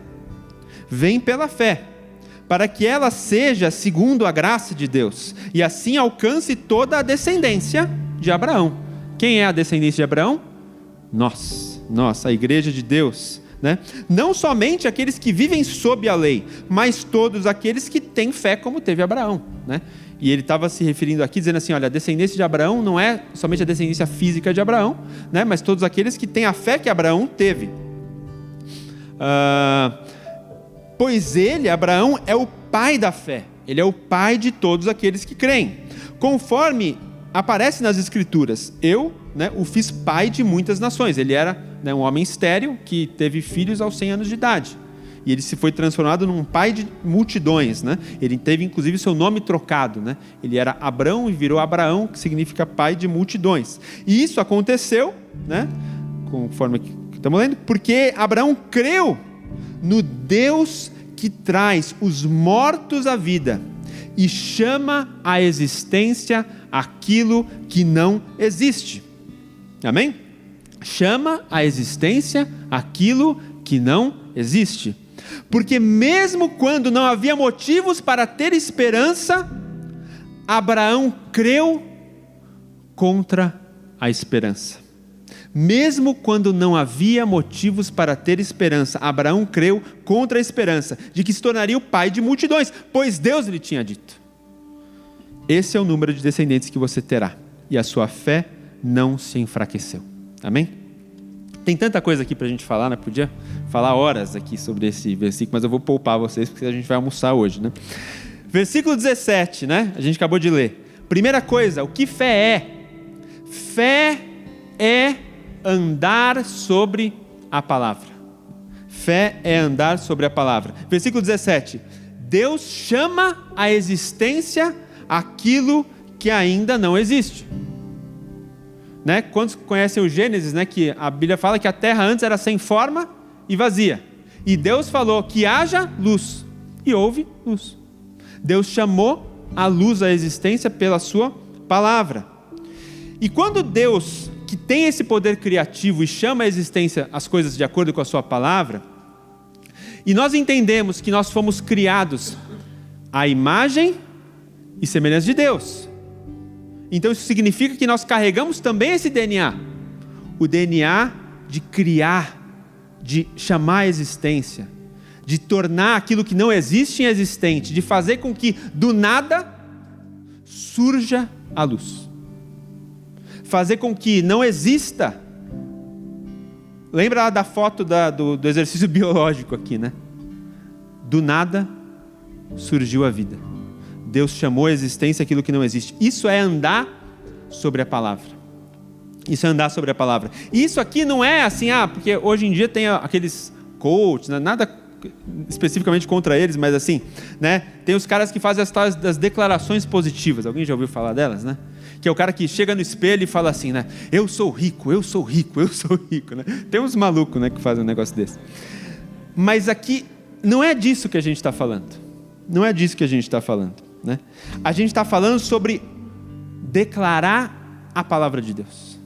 vem pela fé, para que ela seja segundo a graça de Deus, e assim alcance toda a descendência de Abraão. Quem é a descendência de Abraão? Nós, a igreja de Deus, né? Não somente aqueles que vivem sob a lei, mas todos aqueles que têm fé como teve Abraão, né? E ele estava se referindo aqui, dizendo assim, olha, a descendência de Abraão não é somente a descendência física de Abraão, né? Mas todos aqueles que têm a fé que Abraão teve. Pois ele, Abraão, é o pai da fé, ele é o pai de todos aqueles que creem, conforme aparece nas Escrituras, eu, né, o fiz pai de muitas nações. Ele era, né, um homem estéril que teve filhos aos 100 anos de idade. E ele se foi transformado num pai de multidões, né? Ele teve inclusive seu nome trocado, né? Ele era Abrão e virou Abraão, que significa pai de multidões. E isso aconteceu, né, conforme que estamos lendo, porque Abraão creu no Deus que traz os mortos à vida e chama à existência aquilo que não existe. Amém? Chama à existência aquilo que não existe. Porque mesmo quando não havia motivos para ter esperança, Abraão creu contra a esperança. Mesmo quando não havia motivos para ter esperança, Abraão creu contra a esperança de que se tornaria o pai de multidões, pois Deus lhe tinha dito. Esse é o número de descendentes que você terá, e a sua fé não se enfraqueceu. Amém? Tem tanta coisa aqui para a gente falar, né? Podia falar horas aqui sobre esse versículo, mas eu vou poupar vocês, porque a gente vai almoçar hoje, né? Versículo 17, né? A gente acabou de ler. Primeira coisa, o que fé é? Fé é andar sobre a palavra. Fé é andar sobre a palavra. Versículo 17. Deus chama à existência aquilo que ainda não existe. Né? Quantos conhecem o Gênesis, né? Que a Bíblia fala que a terra antes era sem forma e vazia. E Deus falou que haja luz. E houve luz. Deus chamou a luz à existência pela sua palavra. E quando Deus, que tem esse poder criativo e chama à existência as coisas de acordo com a sua palavra, e nós entendemos que nós fomos criados à imagem e semelhança de Deus. Então isso significa que nós carregamos também esse DNA. O DNA de criar, de chamar à existência, de tornar aquilo que não existe em existente, de fazer com que do nada surja a luz. Fazer com que não exista. Lembra lá da foto do exercício biológico aqui, né? Do nada surgiu a vida. Deus chamou à existência aquilo que não existe. Isso é andar sobre a palavra. Isso é andar sobre a palavra. E isso aqui não é assim, porque hoje em dia tem aqueles coaches, né? Nada especificamente contra eles, mas assim, né? Tem os caras que fazem as tais das declarações positivas. Alguém já ouviu falar delas, né? Que é o cara que chega no espelho e fala assim, né? Eu sou rico, eu sou rico, eu sou rico, né? Tem uns malucos, né, que fazem um negócio desse. Mas aqui não é disso que a gente está falando. Não é disso que a gente está falando, né? A gente está falando sobre declarar a palavra de Deus.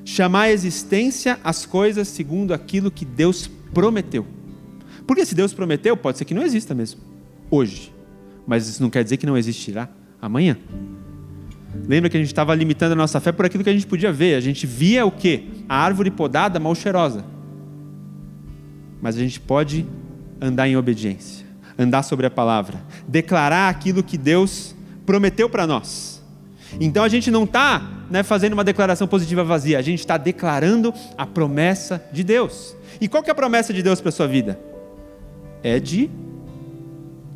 Chamar à existência as coisas segundo aquilo que Deus prometeu. Porque se Deus prometeu, pode ser que não exista mesmo, hoje. Mas isso não quer dizer que não existirá amanhã. Lembra que a gente estava limitando a nossa fé por aquilo que a gente podia ver. A gente via o quê? A árvore podada, mal cheirosa. Mas a gente pode andar em obediência, andar sobre a palavra, declarar aquilo que Deus prometeu para nós. Então a gente não está, né, fazendo uma declaração positiva vazia, a gente está declarando a promessa de Deus. E qual que é a promessa de Deus para a sua vida? É de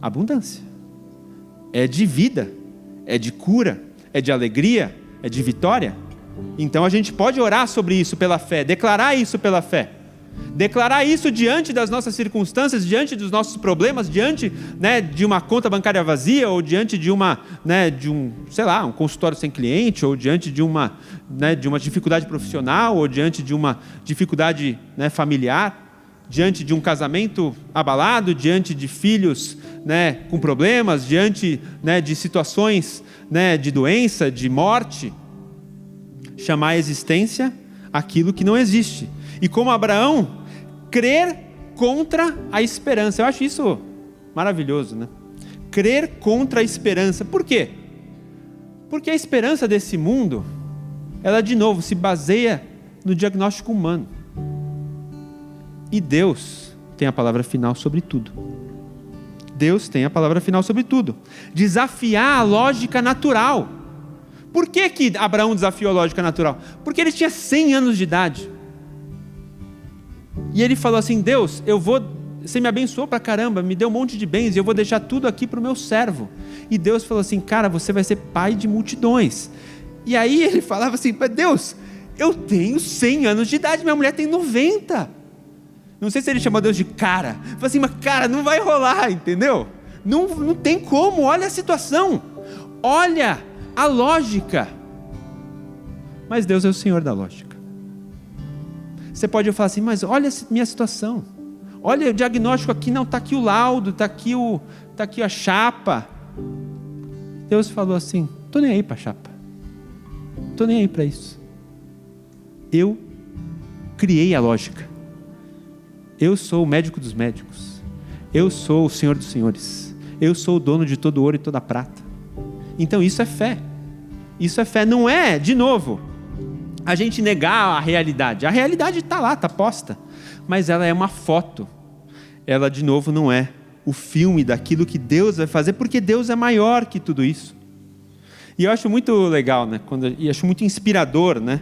abundância, é de vida, é de cura, é de alegria, é de vitória. Então a gente pode orar sobre isso pela fé, declarar isso pela fé, declarar isso diante das nossas circunstâncias, diante dos nossos problemas, diante, né, de uma conta bancária vazia, ou diante de uma, né, de um, sei lá, um consultório sem cliente, ou diante de uma, né, de uma dificuldade profissional, ou diante de uma dificuldade, né, familiar, diante de um casamento abalado, diante de filhos, né, com problemas, diante, né, de situações, né, de doença, de morte. Chamar à existência aquilo que não existe. E como Abraão, crer contra a esperança. Eu acho isso maravilhoso, né? Crer contra a esperança. Por quê? Porque a esperança desse mundo, ela de novo se baseia no diagnóstico humano. E Deus tem a palavra final sobre tudo. Deus tem a palavra final sobre tudo. Desafiar a lógica natural. Por que Abraão desafiou a lógica natural? Porque ele tinha 100 anos de idade. E ele falou assim, Deus, você me abençoou pra caramba, me deu um monte de bens, e eu vou deixar tudo aqui pro meu servo. E Deus falou assim, cara, você vai ser pai de multidões. E aí ele falava assim, Deus, eu tenho 100 anos de idade, minha mulher tem 90. Não sei se ele chamou Deus de cara. Falei assim, mas cara, não vai rolar, entendeu? Não tem como, olha a situação. Olha a lógica. Mas Deus é o Senhor da lógica. Você pode falar assim, mas olha a minha situação. Olha o diagnóstico aqui, não, está aqui o laudo, está aqui a chapa. Deus falou assim, estou nem aí para a chapa. Estou nem aí para isso. Eu criei a lógica. Eu sou o médico dos médicos. Eu sou o Senhor dos senhores. Eu sou o dono de todo ouro e toda prata. Então isso é fé. Isso é fé. Não é, de novo, a gente negar a realidade. A realidade está lá, está posta. Mas ela é uma foto. Ela, de novo, não é o filme daquilo que Deus vai fazer, porque Deus é maior que tudo isso. E eu acho muito legal, né? E acho muito inspirador, né?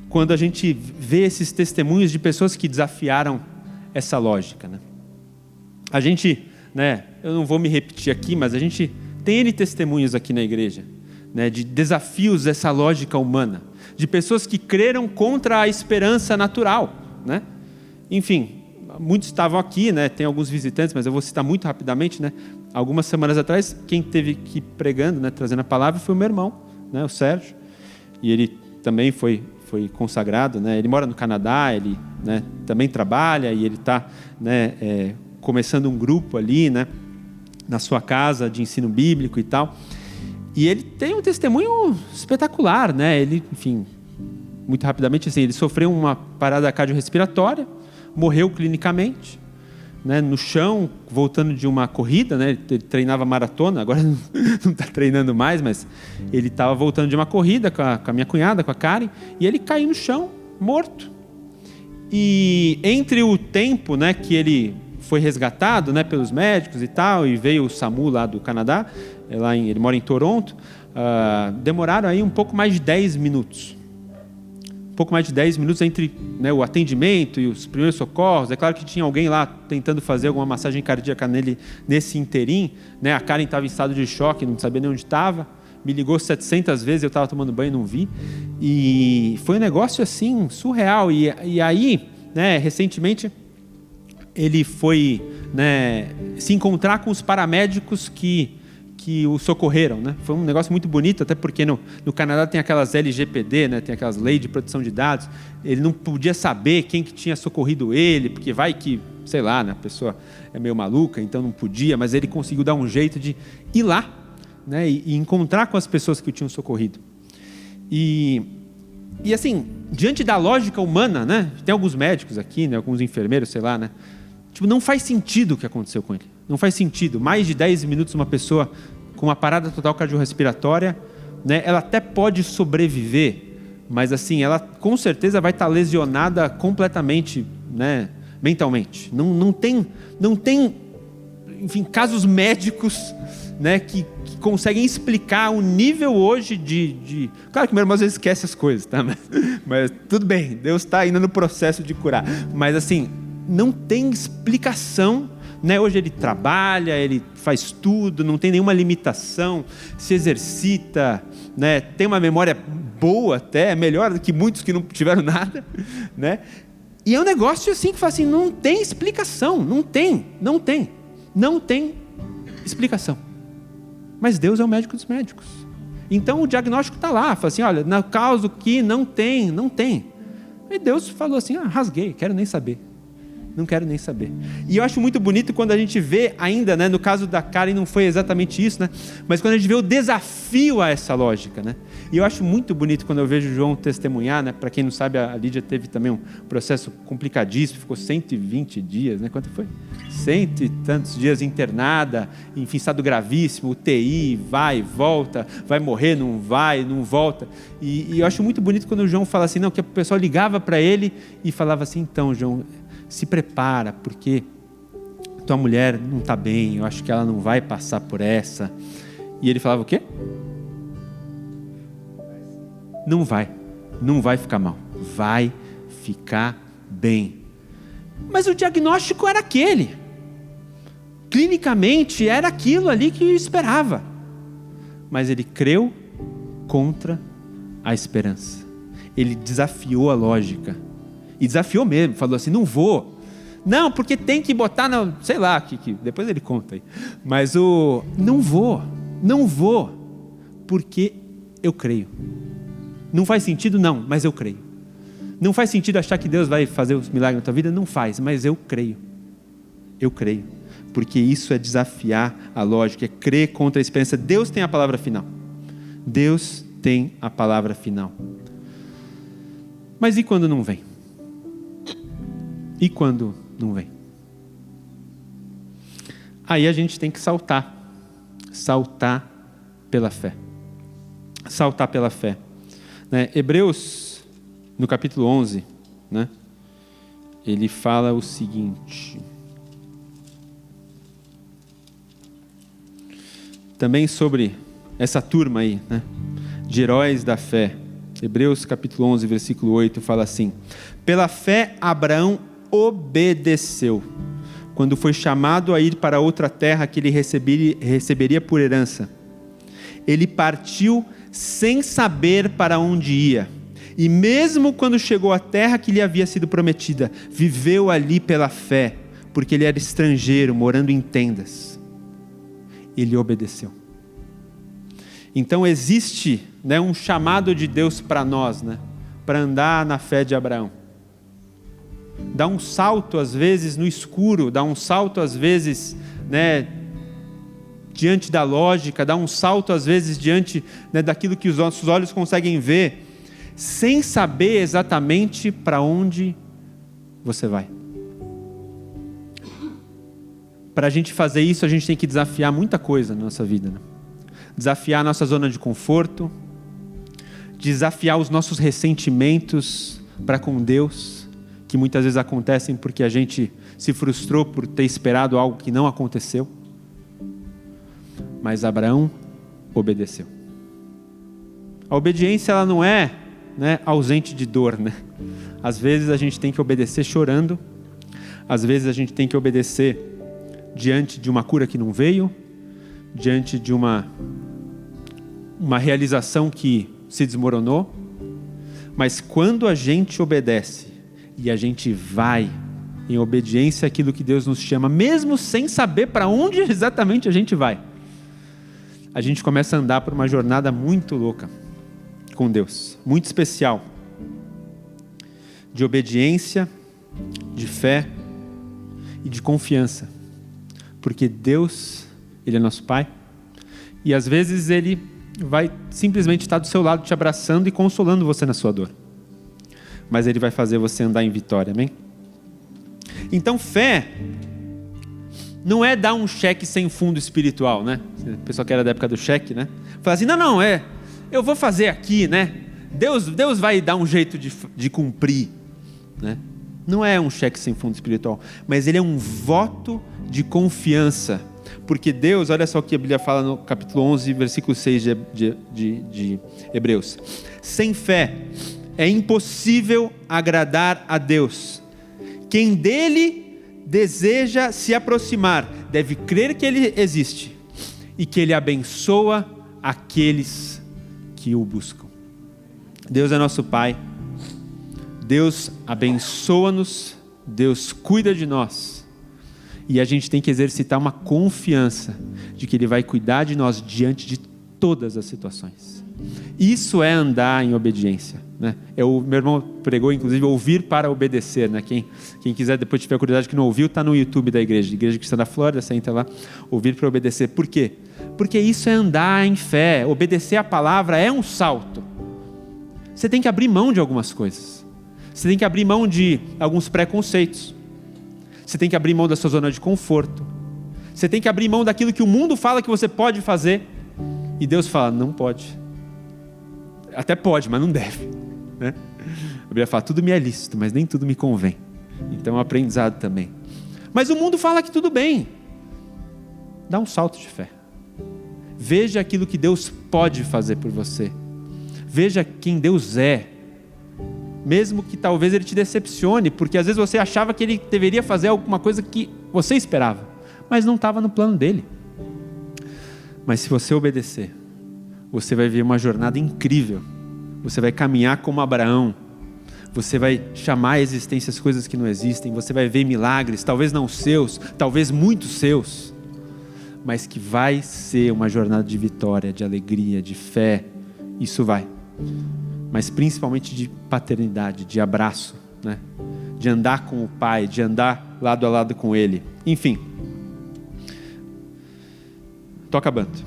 Quando a gente vê esses testemunhos de pessoas que desafiaram essa lógica, né? A gente, né? Eu não vou me repetir aqui, mas a gente tem N testemunhos aqui na igreja, né, de desafios dessa lógica humana, de pessoas que creram contra a esperança natural, né? Enfim, muitos estavam aqui, né? Tem alguns visitantes, mas eu vou citar muito rapidamente, né? Algumas semanas atrás, quem teve que ir pregando, né, trazendo a palavra, foi o meu irmão, né, o Sérgio, e ele também foi consagrado, né? Ele mora no Canadá, ele, né, também trabalha e ele está, né, começando um grupo ali, né, na sua casa de ensino bíblico e tal. E ele tem um testemunho espetacular, né? Ele, enfim, muito rapidamente, assim, ele sofreu uma parada cardiorrespiratória, morreu clinicamente, né, no chão, voltando de uma corrida, né? Ele treinava maratona, agora não está treinando mais, mas ele estava voltando de uma corrida com a minha cunhada, com a Karen, e ele caiu no chão, morto. E entre o tempo, né, que ele foi resgatado, né, pelos médicos e tal, e veio o SAMU lá do Canadá, ele mora em Toronto, demoraram aí um pouco mais de 10 minutos. Um pouco mais de 10 minutos entre, né, o atendimento e os primeiros socorros. É claro que tinha alguém lá tentando fazer alguma massagem cardíaca nele nesse interim, né? A Karen estava em estado de choque, não sabia nem onde estava, me ligou 700 vezes, eu estava tomando banho e não vi, e foi um negócio assim surreal. E aí, né, recentemente ele foi, né, se encontrar com os paramédicos que o socorreram, né? Foi um negócio muito bonito, até porque no Canadá tem aquelas LGPD, né? Tem aquelas leis de proteção de dados. Ele não podia saber quem que tinha socorrido ele, porque vai que, sei lá, né, a pessoa é meio maluca, então não podia, mas ele conseguiu dar um jeito de ir lá, né, e encontrar com as pessoas que o tinham socorrido. E assim, diante da lógica humana, né? Tem alguns médicos aqui, né, alguns enfermeiros, sei lá, né? Tipo, não faz sentido o que aconteceu com ele. Não faz sentido. Mais de 10 minutos uma pessoa com uma parada total cardiorrespiratória, né, ela até pode sobreviver, mas assim, ela com certeza vai estar lesionada completamente, né, mentalmente. Não tem, enfim, casos médicos, né, que conseguem explicar o nível hoje de... Claro que meu irmão às vezes esquece as coisas, tá? Mas tudo bem, Deus está ainda no processo de curar. Mas assim, não tem explicação, né? Hoje ele trabalha, ele faz tudo, não tem nenhuma limitação, se exercita, né? Tem uma memória boa até, melhor do que muitos que não tiveram nada, né? E é um negócio assim que fala assim, não tem explicação, não tem explicação. Mas Deus é o médico dos médicos. Então o diagnóstico está lá, fala assim, olha, no caso que não tem. E Deus falou assim, rasguei, quero nem saber. Não quero nem saber. E eu acho muito bonito quando a gente vê ainda, né, no caso da Karen não foi exatamente isso, né, mas quando a gente vê o desafio a essa lógica, né, e eu acho muito bonito quando eu vejo o João testemunhar, né, para quem não sabe, a Lídia teve também um processo complicadíssimo, ficou 120 dias, né, quanto foi? 100 e tantos dias internada, enfim, estado gravíssimo, UTI, vai, volta, vai morrer, não vai, não volta, e eu acho muito bonito quando o João fala assim, não, que o pessoal ligava para ele e falava assim, então, João, se prepara, porque tua mulher não está bem, eu acho que ela não vai passar por essa. E ele falava o quê? Não vai ficar mal, vai ficar bem. Mas o diagnóstico era aquele, clinicamente era aquilo ali que eu esperava, mas ele creu contra a esperança, ele desafiou a lógica, e desafiou mesmo, falou assim, não vou, não, porque tem que botar, sei lá, que depois ele conta aí, mas não vou, porque eu creio. Não faz sentido? Não, mas eu creio. Não faz sentido achar que Deus vai fazer os milagres na tua vida? Não faz, mas eu creio, porque isso é desafiar a lógica, é crer contra a esperança. Deus tem a palavra final, mas e quando não vem? E quando não vem? Aí a gente tem que saltar pela fé. Né? Hebreus, no capítulo 11, né? Ele fala o seguinte, também sobre essa turma aí, né, de heróis da fé. Hebreus capítulo 11, versículo 8, fala assim, pela fé Abraão obedeceu, quando foi chamado a ir para outra terra que ele receberia por herança. ele partiu sem saber para onde ia. E mesmo quando chegou à terra que lhe havia sido prometida, viveu ali pela fé, porque ele era estrangeiro, morando em tendas. Ele obedeceu. Então existe, né, um chamado de Deus para nós, né, para andar na fé de Abraão. Dá um salto às vezes no escuro, dá um salto às vezes, né, diante da lógica, dá um salto às vezes diante, né, daquilo que os nossos olhos conseguem ver, sem saber exatamente para onde você vai. Para a gente fazer isso, a gente tem que desafiar muita coisa na nossa vida, né? Desafiar a nossa zona de conforto, desafiar os nossos ressentimentos para com Deus, que muitas vezes acontecem porque a gente se frustrou por ter esperado algo que não aconteceu. Mas Abraão obedeceu. A obediência, ela não é, né, ausente de dor, né? Às vezes a gente tem que obedecer chorando, às vezes a gente tem que obedecer diante de uma cura que não veio, diante de uma realização que se desmoronou. Mas quando a gente obedece e a gente vai em obediência àquilo que Deus nos chama, mesmo sem saber para onde exatamente a gente vai, a gente começa a andar por uma jornada muito louca com Deus, muito especial, de obediência, de fé e de confiança, porque Deus, Ele é nosso Pai, e às vezes Ele vai simplesmente estar do seu lado te abraçando e consolando você na sua dor, mas Ele vai fazer você andar em vitória, amém? Então fé não é dar um cheque sem fundo espiritual, né? O pessoal que era da época do cheque, né? Fala assim, não, eu vou fazer aqui, né? Deus vai dar um jeito de cumprir, né? Não é um cheque sem fundo espiritual, mas ele é um voto de confiança, porque Deus, olha só o que a Bíblia fala no capítulo 11, versículo 6 de Hebreus: sem fé é impossível agradar a Deus. Quem dele deseja se aproximar deve crer que Ele existe e que Ele abençoa aqueles que o buscam. Deus é nosso Pai, Deus abençoa-nos, Deus cuida de nós, e a gente tem que exercitar uma confiança de que Ele vai cuidar de nós diante de todas as situações. Isso é andar em obediência, né? Meu irmão pregou, inclusive, ouvir para obedecer, né? Quem quiser, depois tiver curiosidade que não ouviu, está no YouTube da Igreja Cristã da Flórida, você entra lá, ouvir para obedecer. Por quê? Porque isso é andar em fé. Obedecer a palavra é um salto. Você tem que abrir mão de algumas coisas. Você tem que abrir mão de alguns preconceitos. Você tem que abrir mão da sua zona de conforto. Você tem que abrir mão daquilo que o mundo fala que você pode fazer, e Deus fala, não pode. Até pode, mas não deve, né? A Bíblia fala, tudo me é lícito, mas nem tudo me convém. Então é um aprendizado também. Mas o mundo fala que tudo bem. Dá um salto de fé. Veja aquilo que Deus pode fazer por você. Veja quem Deus é. Mesmo que talvez Ele te decepcione, porque às vezes você achava que Ele deveria fazer alguma coisa que você esperava, mas não estava no plano dEle. Mas se você obedecer, você vai ver uma jornada incrível. Você vai caminhar como Abraão. Você vai chamar à existência as coisas que não existem. Você vai ver milagres, talvez não seus, talvez muitos seus, mas que vai ser uma jornada de vitória, de alegria, de fé. Isso vai. Mas principalmente de paternidade, de abraço, né? De andar com o Pai, de andar lado a lado com Ele. Enfim. Toca banto.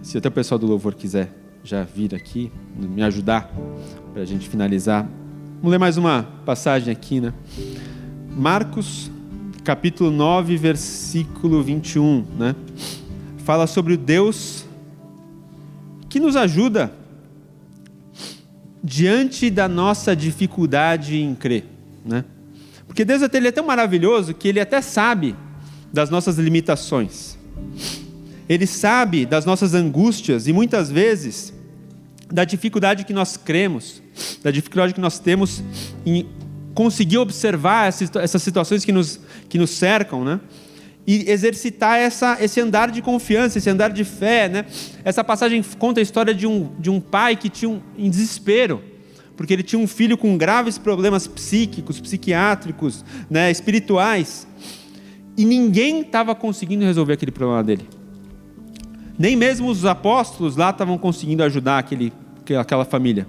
Se até o pessoal do louvor quiser já vir aqui, me ajudar, para a gente finalizar. Vamos ler mais uma passagem aqui, né? Marcos, capítulo 9, versículo 21, né? Fala sobre o Deus que nos ajuda diante da nossa dificuldade em crer, né? Porque Deus ele é tão maravilhoso que Ele até sabe das nossas limitações. Ele sabe das nossas angústias e muitas vezes da dificuldade que nós cremos, da dificuldade que nós temos em conseguir observar essas situações que nos cercam, né? e exercitar esse andar de confiança, esse andar de fé, né? Essa passagem conta a história de um pai que tinha em desespero, porque ele tinha um filho com graves problemas psíquicos, psiquiátricos, né, espirituais, e ninguém estava conseguindo resolver aquele problema dele. Nem mesmo os apóstolos lá estavam conseguindo ajudar aquela família.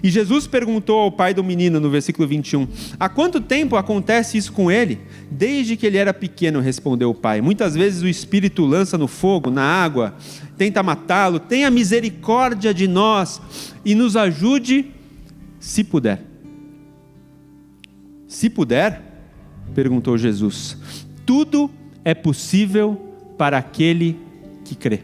E Jesus perguntou ao pai do menino, no versículo 21, há quanto tempo acontece isso com ele? Desde que ele era pequeno, respondeu o pai. Muitas vezes o Espírito lança no fogo, na água, tenta matá-lo. Tenha misericórdia de nós e nos ajude, se puder. Se puder? Perguntou Jesus. Tudo é possível para aquele que crê.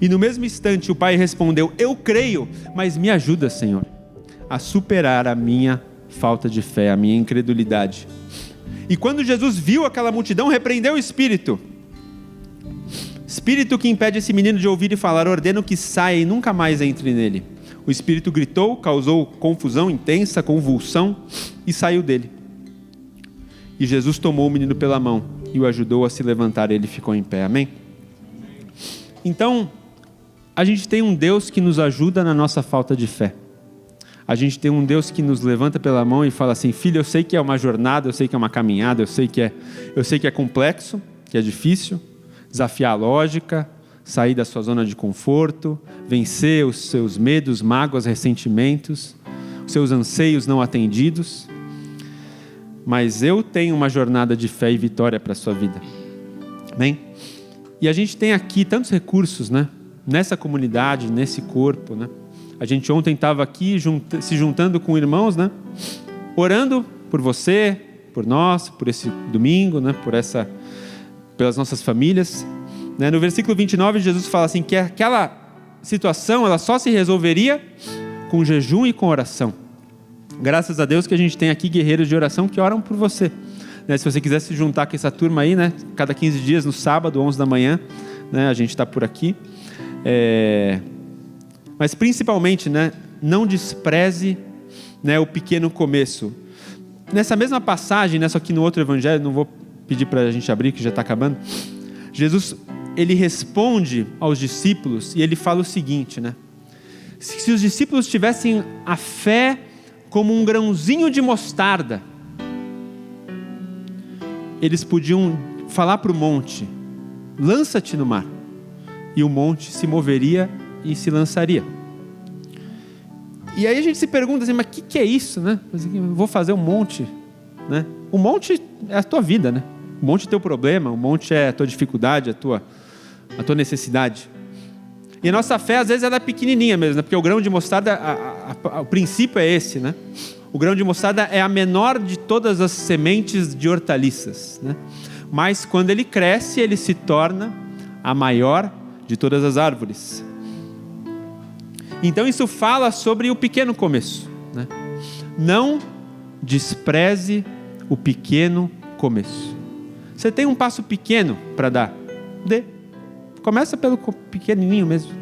E no mesmo instante o pai respondeu, eu creio, mas me ajuda, Senhor, a superar a minha falta de fé, a minha incredulidade. E quando Jesus viu aquela multidão, repreendeu o espírito que impede esse menino de ouvir e falar, ordeno que saia e nunca mais entre nele. O espírito gritou, causou confusão intensa, convulsão, e saiu dele. E Jesus tomou o menino pela mão e o ajudou a se levantar, ele ficou em pé, amém? Então, a gente tem um Deus que nos ajuda na nossa falta de fé. A gente tem um Deus que nos levanta pela mão e fala assim, filho, eu sei que é uma jornada, eu sei que é uma caminhada, eu sei que é complexo, que é difícil, desafiar a lógica, sair da sua zona de conforto, vencer os seus medos, mágoas, ressentimentos, os seus anseios não atendidos. Mas eu tenho uma jornada de fé e vitória para a sua vida. Amém? E a gente tem aqui tantos recursos, né? Nessa comunidade, nesse corpo, né? A gente ontem estava aqui se juntando com irmãos, né? Orando por você, por nós, por esse domingo, né? Pelas nossas famílias, né? No versículo 29, Jesus fala assim, que aquela situação, ela só se resolveria com jejum e com oração. Graças a Deus que a gente tem aqui guerreiros de oração que oram por você, né? Se você quiser se juntar com essa turma aí, né? Cada 15 dias, no sábado, 11 da manhã, né? A gente está por aqui. Mas principalmente, né? Não despreze, né, o pequeno começo. Nessa mesma passagem, né, só que no outro evangelho, não vou pedir para a gente abrir, que já está acabando, Jesus, ele responde aos discípulos e ele fala o seguinte, né? Se os discípulos tivessem a fé como um grãozinho de mostarda, eles podiam falar para o monte, lança-te no mar, e o monte se moveria e se lançaria. E aí a gente se pergunta assim, mas o que é isso, né? Eu vou fazer um monte, né? O monte é a tua vida, né? O monte é teu problema, o monte é a tua dificuldade, a tua necessidade. E a nossa fé, às vezes, ela é pequenininha mesmo, né? Porque o grão de mostarda, o princípio é esse, né? O grão de mostarda é a menor de todas as sementes de hortaliças, né? Mas quando ele cresce, ele se torna a maior de todas as árvores. Então isso fala sobre o pequeno começo, né? Não despreze o pequeno começo. Você tem um passo pequeno para dar? Dê. Começa pelo pequenininho mesmo.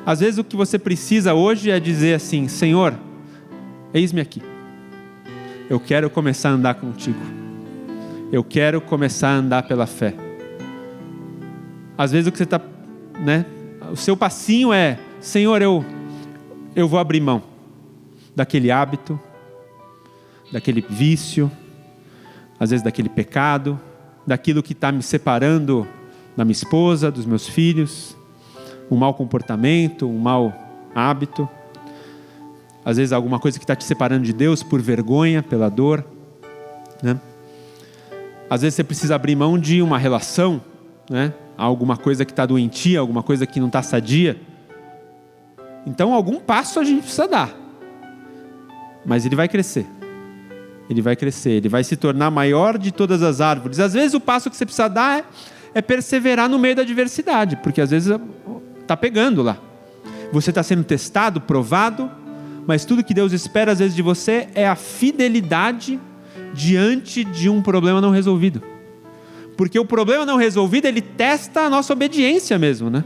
Às vezes o que você precisa hoje é dizer assim, Senhor, eis-me aqui. Eu quero começar a andar contigo. Eu quero começar a andar pela fé. Às vezes o que você está, né? O seu passinho é, Senhor, eu vou abrir mão daquele hábito, daquele vício, às vezes daquele pecado, daquilo que está me separando da minha esposa, dos meus filhos, um mau comportamento, um mau hábito, às vezes alguma coisa que está te separando de Deus por vergonha, pela dor, né? Às vezes você precisa abrir mão de uma relação, né? Alguma coisa que está doentia, alguma coisa que não está sadia. Então algum passo a gente precisa dar, mas ele vai crescer, ele vai se tornar a maior de todas as árvores. Às vezes o passo que você precisa dar é perseverar no meio da adversidade, porque às vezes está pegando lá, você está sendo testado, provado, mas tudo que Deus espera às vezes de você é a fidelidade diante de um problema não resolvido, porque o problema não resolvido, ele testa a nossa obediência mesmo, né?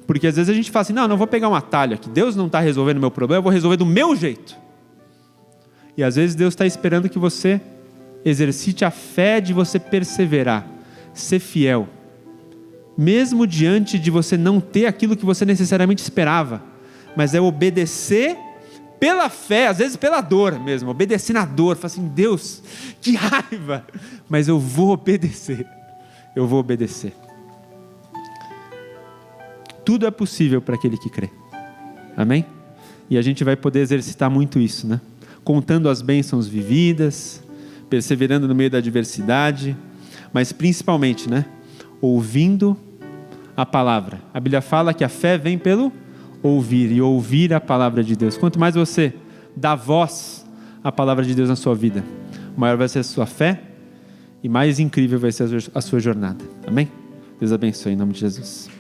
Porque às vezes a gente fala assim, não vou pegar um atalho aqui, Deus não está resolvendo o meu problema, eu vou resolver do meu jeito. E às vezes Deus está esperando que você exercite a fé de você perseverar, ser fiel, mesmo diante de você não ter aquilo que você necessariamente esperava, mas é obedecer pela fé, às vezes pela dor mesmo, obedecer na dor, falar assim, Deus, que raiva, mas eu vou obedecer, Tudo é possível para aquele que crê, amém? E a gente vai poder exercitar muito isso, né? Contando as bênçãos vividas, perseverando no meio da adversidade, mas principalmente, né? Ouvindo a palavra. A Bíblia fala que a fé vem pelo ouvir, e ouvir a palavra de Deus. Quanto mais você dá voz à palavra de Deus na sua vida, maior vai ser a sua fé e mais incrível vai ser a sua jornada. Amém? Deus abençoe em nome de Jesus.